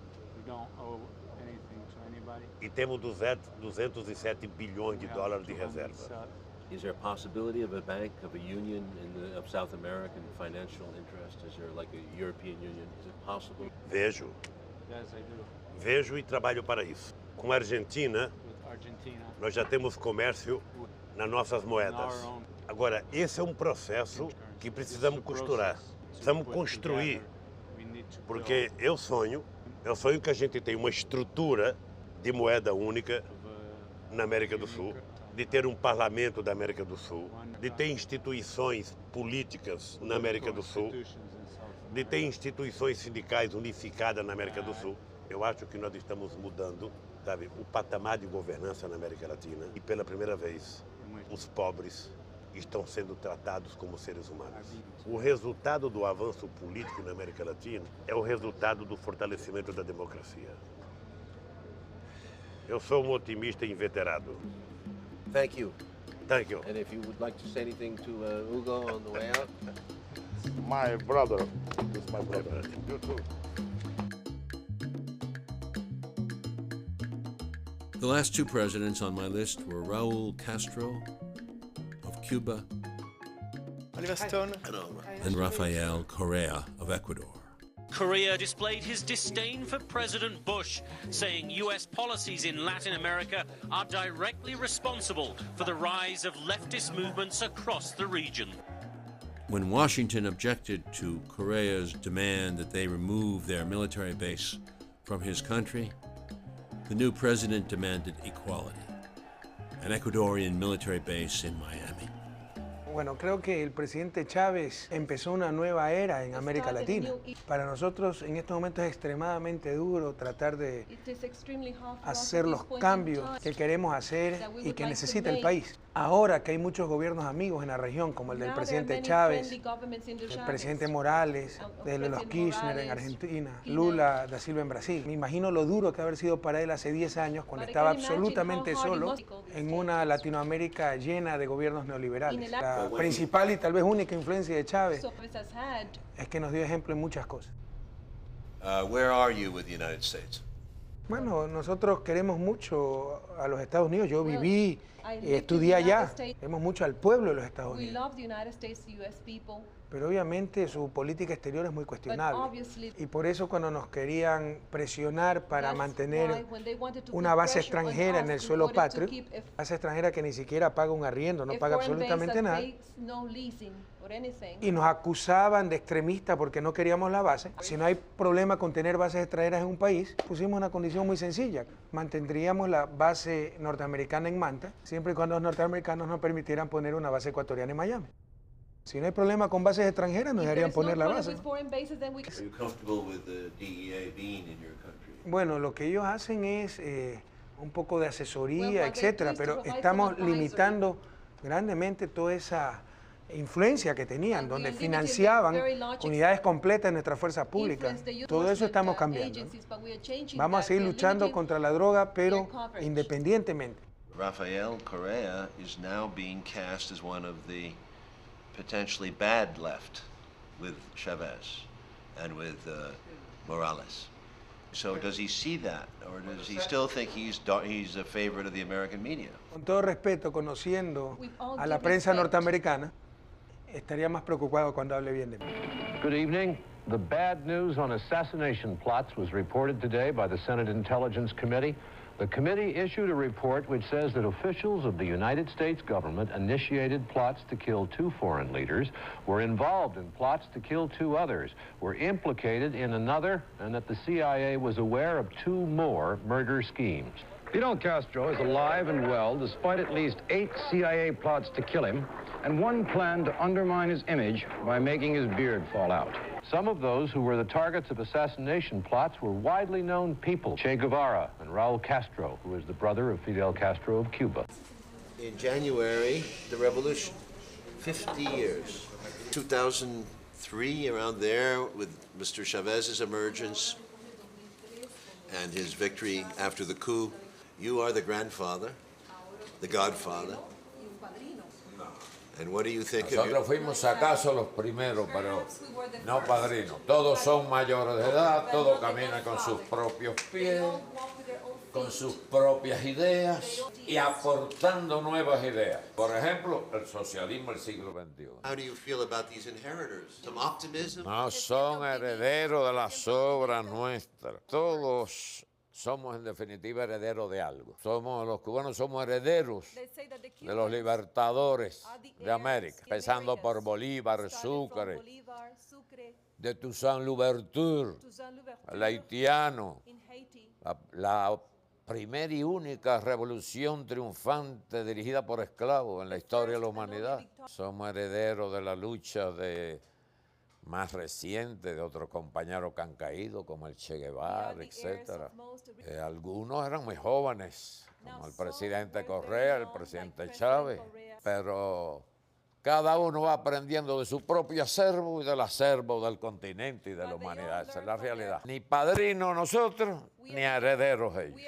e temos 207 bilhões de dólares de reserva. Is there a possibility of a bank, of a union of South American financial interest? Is there like a European Union? Is it possible? Vejo. Vejo e trabalho para isso. Com a Argentina, nós já temos comércio nas nossas moedas. Agora, esse é um processo que precisamos costurar. Precisamos construir. Porque eu sonho que a gente tenha uma estrutura de moeda única na América do Sul, de ter um parlamento da América do Sul, de ter instituições políticas na América do Sul, de ter instituições sindicais unificadas na América do Sul. Eu acho que nós estamos mudando, sabe, o patamar de governança na América Latina e pela primeira vez os pobres estão sendo tratados como seres humanos. O resultado do avanço político na América Latina é o resultado do fortalecimento da democracia. Eu sou um otimista inveterado. Thank you. Thank you. And if you would like to say anything to Hugo on the way out? My brother. This is my brother. You too. The last two presidents on my list were Raul Castro of Cuba and Rafael Correa of Ecuador. Correa displayed his disdain for President Bush, saying U.S. policies in Latin America are directly responsible for the rise of leftist movements across the region. When Washington objected to Correa's demand that they remove their military base from his country, the new president demanded equality, an Ecuadorian military base in Miami. Bueno, creo que el presidente Chávez empezó una nueva era en América Latina. Para nosotros en este momento es extremadamente duro tratar de hacer los cambios que queremos hacer y que necesita el país. Ahora que hay muchos gobiernos amigos en la región, como el del presidente Chávez, el presidente Morales, de los Kirchner en Argentina, Lula da Silva en Brasil. Me imagino lo duro que haber sido para él hace 10 años, cuando estaba absolutamente solo en una Latinoamérica llena de gobiernos neoliberales. La principal y tal vez única influencia de Chávez es que nos dio ejemplo en muchas cosas. Where are you with the United States? Bueno, nosotros queremos mucho a los Estados Unidos. Yo viví y estudié allá. Queremos mucho al pueblo de los Estados Unidos. Pero obviamente su política exterior es muy cuestionable. Y por eso cuando nos querían presionar para mantener una base extranjera en el suelo patrio, base extranjera que ni siquiera paga un arriendo, no paga absolutamente nada, y nos acusaban de extremistas porque no queríamos la base. Si no hay problema con tener bases extranjeras en un país, pusimos una condición muy sencilla. Mantendríamos la base norteamericana en Manta, siempre y cuando los norteamericanos nos permitieran poner una base ecuatoriana en Miami. Si no hay problema con bases extranjeras, nos dejarían poner la base. Bueno, lo que ellos hacen es un poco de asesoría, etcétera, pero estamos limitando grandemente toda esa influencia que tenían, donde financiaban unidades completas de nuestras fuerzas públicas. Todo eso estamos cambiando. Vamos a seguir luchando contra la droga, pero independientemente. Rafael Correa is now being cast as one of the potentially bad left with Chavez and with Morales. So does he see that, or does he still think he's a favorite of the American media? Con todo respeto, conociendo a la prensa norteamericana, estaría más preocupado cuando hable bien de mí. Good evening. The bad news on assassination plots was reported today by the Senate Intelligence Committee. The committee issued a report which says that officials of the United States government initiated plots to kill 2 foreign leaders, were involved in plots to kill 2 others, were implicated in another, and that the CIA was aware of 2 more murder schemes. Fidel Castro is alive and well, despite at least 8 CIA plots to kill him, and one plan to undermine his image by making his beard fall out. Some of those who were the targets of assassination plots were widely known people. Che Guevara and Raul Castro, who is the brother of Fidel Castro of Cuba. In January, the revolution, 50 years. 2003, around there, with Mr. Chavez's emergence and his victory after the coup, you are the grandfather, the godfather. And what do you think Nosotros fuimos acaso los primeros, pero no padrinos. Todos son mayores de edad, todos caminan con sus propios pies, con sus propias ideas y aportando nuevas ideas. Por ejemplo, el socialismo del siglo XXI. How do you feel about these inheritors? Some optimism? No son herederos de las obras nuestras. Todos somos en definitiva herederos de algo. Los cubanos somos herederos de los libertadores de América, empezando por Bolívar, Sucre, de Toussaint Louverture, el haitiano, la primera y única revolución triunfante dirigida por esclavos en la historia de la humanidad. Somos herederos de la lucha más reciente de otros compañeros que han caído, como el Che Guevara, etc. Algunos eran muy jóvenes, como el presidente Correa, el presidente Chávez, pero cada uno va aprendiendo de su propio acervo y del acervo del continente y de la humanidad. Esa es la realidad. Ni padrinos nosotros, ni herederos ellos.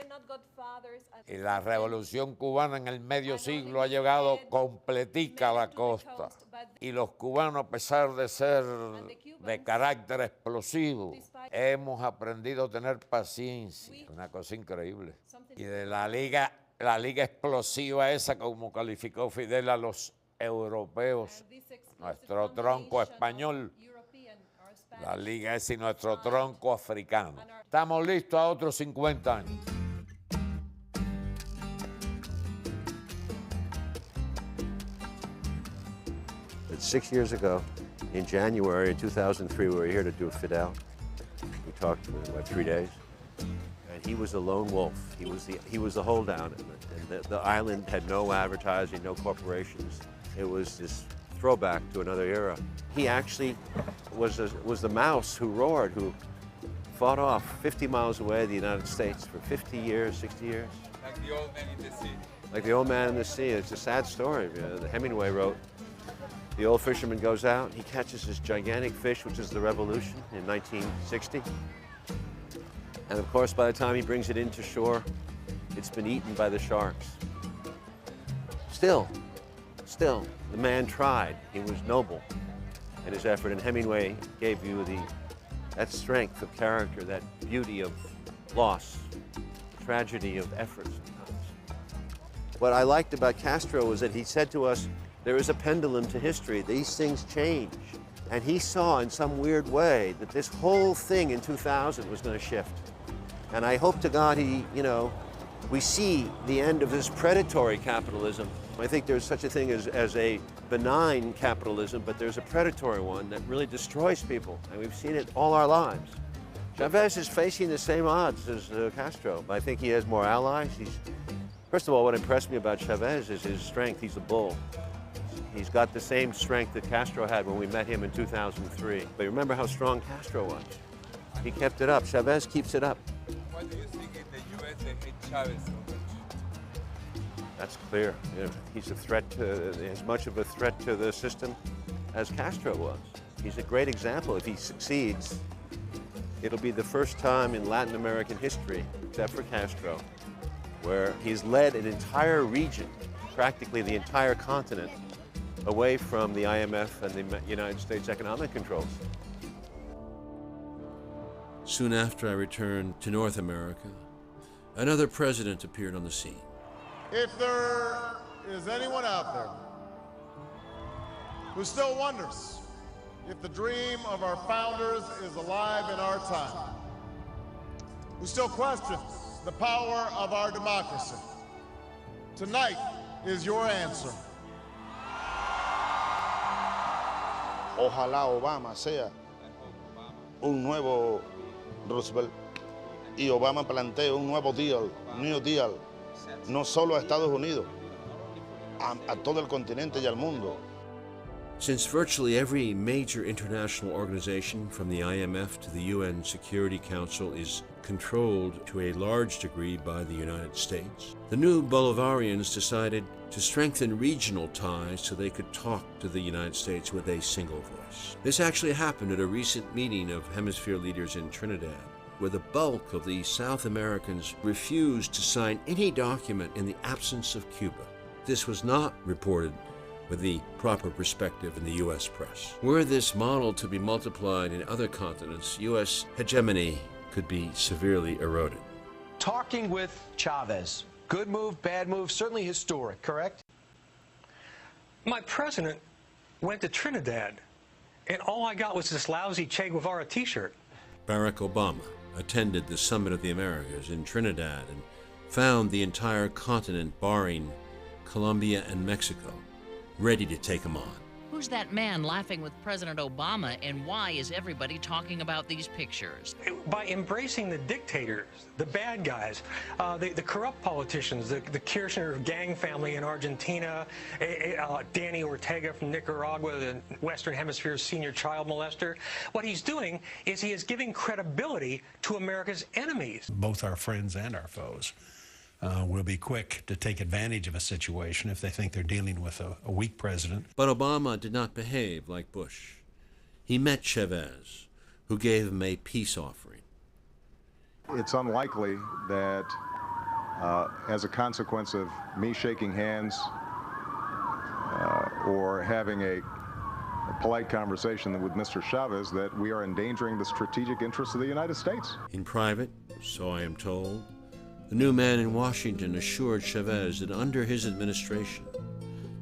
Y la revolución cubana en el medio siglo ha llegado completica a la costa. Y los cubanos, a pesar de ser de carácter explosivo, hemos aprendido a tener paciencia. Una cosa increíble. Y de la liga explosiva esa, como calificó Fidel a los europeos, nuestro tronco español, la liga es y nuestro tronco africano. Estamos listos a otros 50 años. But 6 years ago, in January 2003, we were here to do Fidel. We talked for about 3 days. And he was a lone wolf. He was the holdout. And the island had no advertising, no corporations. It was this throwback to another era. He actually was the mouse who roared, who fought off 50 miles away the United States for 50 years, 60 years. Like the old man in the sea. Like the old man in the sea. It's a sad story. Hemingway wrote, the old fisherman goes out, he catches this gigantic fish, which is the revolution in 1960. And of course, by the time he brings it into shore, it's been eaten by the sharks. Still, the man tried. He was noble in his effort, and Hemingway gave you that strength of character, that beauty of loss, tragedy of effort sometimes. What I liked about Castro was that he said to us, there is a pendulum to history. These things change. And he saw in some weird way that this whole thing in 2000 was going to shift. And I hope to God we see the end of this predatory capitalism. I think there's such a thing as a benign capitalism, but there's a predatory one that really destroys people, and we've seen it all our lives. Chavez is facing the same odds as Castro, but I think he has more allies. First of all, what impressed me about Chavez is his strength. He's a bull. He's got the same strength that Castro had when we met him in 2003. But remember how strong Castro was. He kept it up. Chavez keeps it up. Why do you think in the U.S. they hate Chavez so much? That's clear. He's as much of a threat to the system as Castro was. He's a great example. If he succeeds, it'll be the first time in Latin American history, except for Castro, where he's led an entire region, practically the entire continent, away from the IMF and the United States economic controls. Soon after I returned to North America, another president appeared on the scene. If there is anyone out there who still wonders if the dream of our founders is alive in our time, who still questions the power of our democracy, tonight is your answer. Ojalá Obama sea un nuevo Roosevelt y Obama plantee un nuevo New Deal no solo a Estados Unidos, a todo el continente y al mundo. Since virtually every major international organization, from the IMF to the UN Security Council, is controlled to a large degree by the United States, the new Bolivarians decided to strengthen regional ties so they could talk to the United States with a single voice. This actually happened at a recent meeting of hemisphere leaders in Trinidad, where the bulk of the South Americans refused to sign any document in the absence of Cuba. This was not reported with the proper perspective in the U.S. press. Were this model to be multiplied in other continents, U.S. hegemony could be severely eroded. Talking with Chavez, good move, bad move, certainly historic, correct? My president went to Trinidad, and all I got was this lousy Che Guevara t-shirt. Barack Obama attended the Summit of the Americas in Trinidad and found the entire continent, barring Colombia and Mexico, ready to take him on. Who's that man laughing with President Obama, and why is everybody talking about these pictures? By embracing the dictators, the bad guys, the corrupt politicians, the Kirchner gang family in Argentina, Danny Ortega from Nicaragua, the Western Hemisphere's senior child molester, what he's doing is he is giving credibility to America's enemies. Both our friends and our foes will be quick to take advantage of a situation if they think they're dealing with a weak president. But Obama did not behave like Bush. He met Chavez, who gave him a peace offering. It's unlikely that as a consequence of me shaking hands or having a polite conversation with Mr. Chavez that we are endangering the strategic interests of the United States. In private, so I am told, the new man in Washington assured Chavez that under his administration,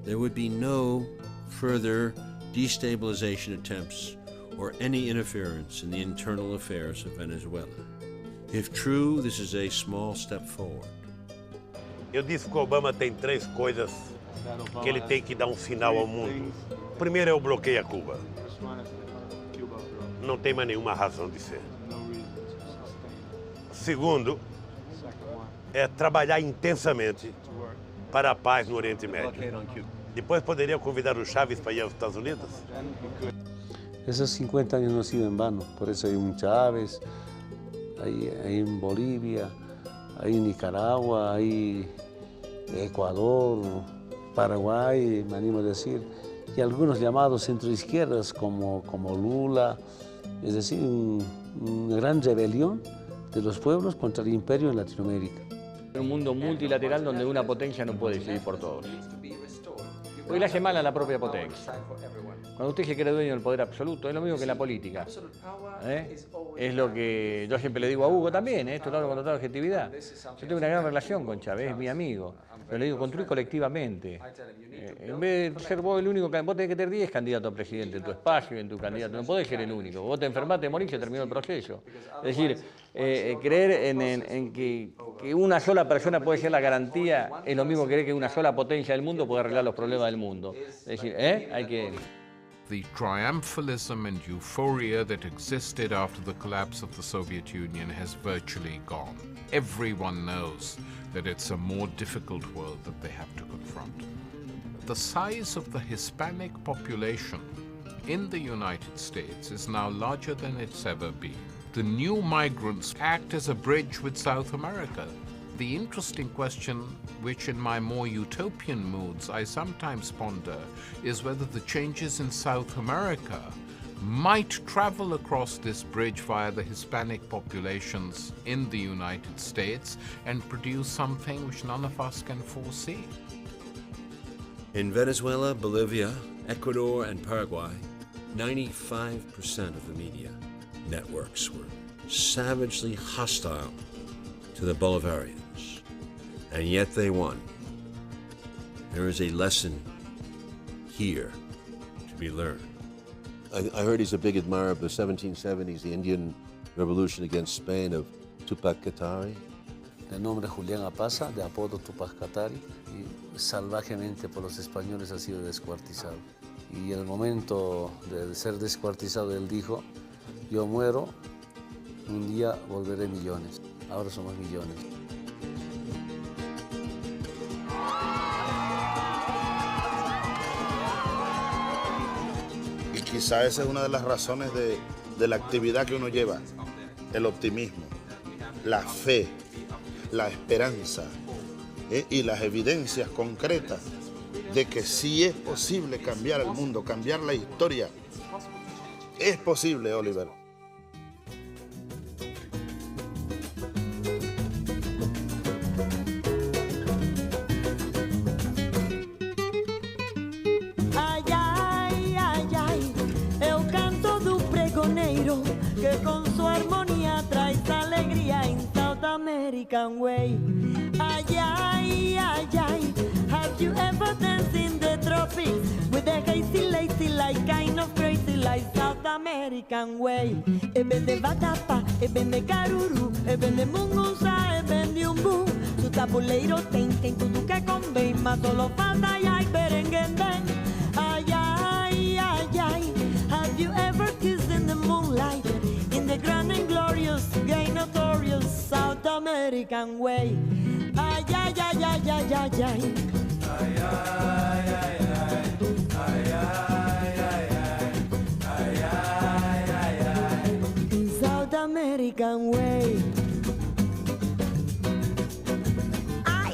there would be no further destabilization attempts or any interference in the internal affairs of Venezuela. If true, this is a small step forward. Eu disse que o Obama tem 3 coisas que ele tem que dar sinal ao mundo. Primeiro é o bloqueio a Cuba. Não tem mais nenhuma razão de ser. Segundo, é trabalhar intensamente para a paz no Oriente Médio. Depois poderia convidar o Chávez para ir aos Estados Unidos? Esos 50 años no han sido en vano, por eso hay un Chávez, hay en Bolivia, hay en Nicaragua, hay Ecuador, Paraguay, me animo a decir, y algunos llamados centroizquierdas como Lula, es decir, una gran rebelión de los pueblos contra el imperio en Latinoamérica. Un mundo multilateral donde una potencia no puede decidir por todos. Porque le hace mal a la propia potencia. Cuando usted se cree dueño del poder absoluto, es lo mismo que en la política. Es lo que yo siempre le digo a Hugo también, esto lo hablo con total objetividad. Yo tengo una gran relación con Chávez, es mi amigo. Pero le digo, construir colectivamente. En vez de ser vos el único, vos tenés que tener 10 candidatos a presidente en tu espacio, en tu candidato. No podés ser el único. Vos te enfermás, te morís, se terminó el proceso. Es decir, creer en que una sola persona puede ser la garantía es lo mismo que creer que una sola potencia del mundo puede arreglar los problemas del mundo. Es decir, hay que... The triumphalism and euphoria that existed after the collapse of the Soviet Union has virtually gone. Everyone knows that it's a more difficult world that they have to confront. The size of the Hispanic population in the United States is now larger than it's ever been. The new migrants act as a bridge with South America. The interesting question, which in my more utopian moods I sometimes ponder, is whether the changes in South America might travel across this bridge via the Hispanic populations in the United States and produce something which none of us can foresee. In Venezuela, Bolivia, Ecuador, and Paraguay, 95% of the media networks were savagely hostile to the Bolivarians, and yet they won. There is a lesson here to be learned. I heard he's a big admirer of the 1770s, the Indian Revolution against Spain of Tupac Katari. De nombre Julián Apaza, de apodo Tupac Katari, y salvajemente por los españoles ha sido descuartizado. Y en el momento de ser descuartizado, él dijo, yo muero, un día volveré millones. Ahora somos millones. quizá esa es una de las razones de la actividad que uno lleva, el optimismo, la fe, la esperanza y las evidencias concretas de que sí es posible cambiar el mundo, cambiar la historia. Es posible, Oliver. Ai, ai, ai, ai, é o canto do pregoneiro que com sua harmonia traz alegria em South American Way. Ai, ai, ai, ai, have you ever danced in the tropics with a hazy, lazy, like kind of crazy, like South American Way? E vem de vatapa, e vem de caruru, e vem de mungunça, e vem de umbu. Su tabuleiro tem tudo que convém, mas só falta ai, ai, berenguendem. Ai, ai, ai, ai, have you ever kissed in the moonlight, in the grand and glorious, gay notorious South American Way? Ay, ay, ay, ay, ay, ay, ay. Ay, ay, ay, ay. Ay, ay, ay, ay. Ay, ay, ay, ay. South American Way. Ay,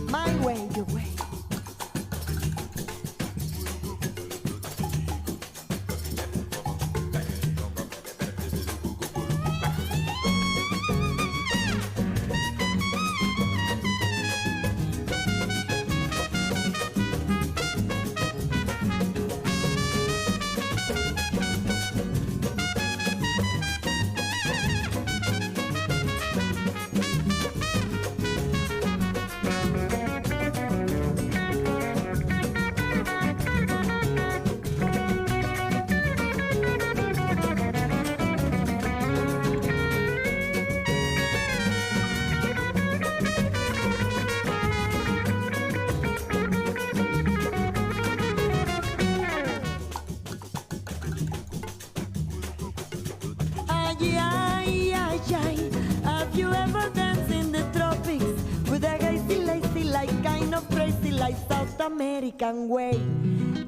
my way, your way. Ay, ay, ay, ay, have you ever danced in the tropics with a hazy, lazy, like kind of crazy, like South American Way?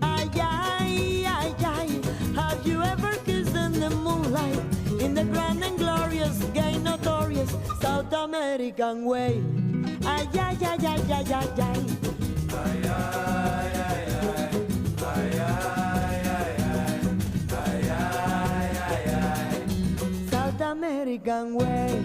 Ay, ay, ay, ay, have you ever kissed in the moonlight, in the grand and glorious, gay notorious South American Way? Ay, ay, ay, ay, ay, ay, ay. Ay, ay, ay, ay. Ay, ay, ay, ay. Ay, ay, ay, ay. South American Way.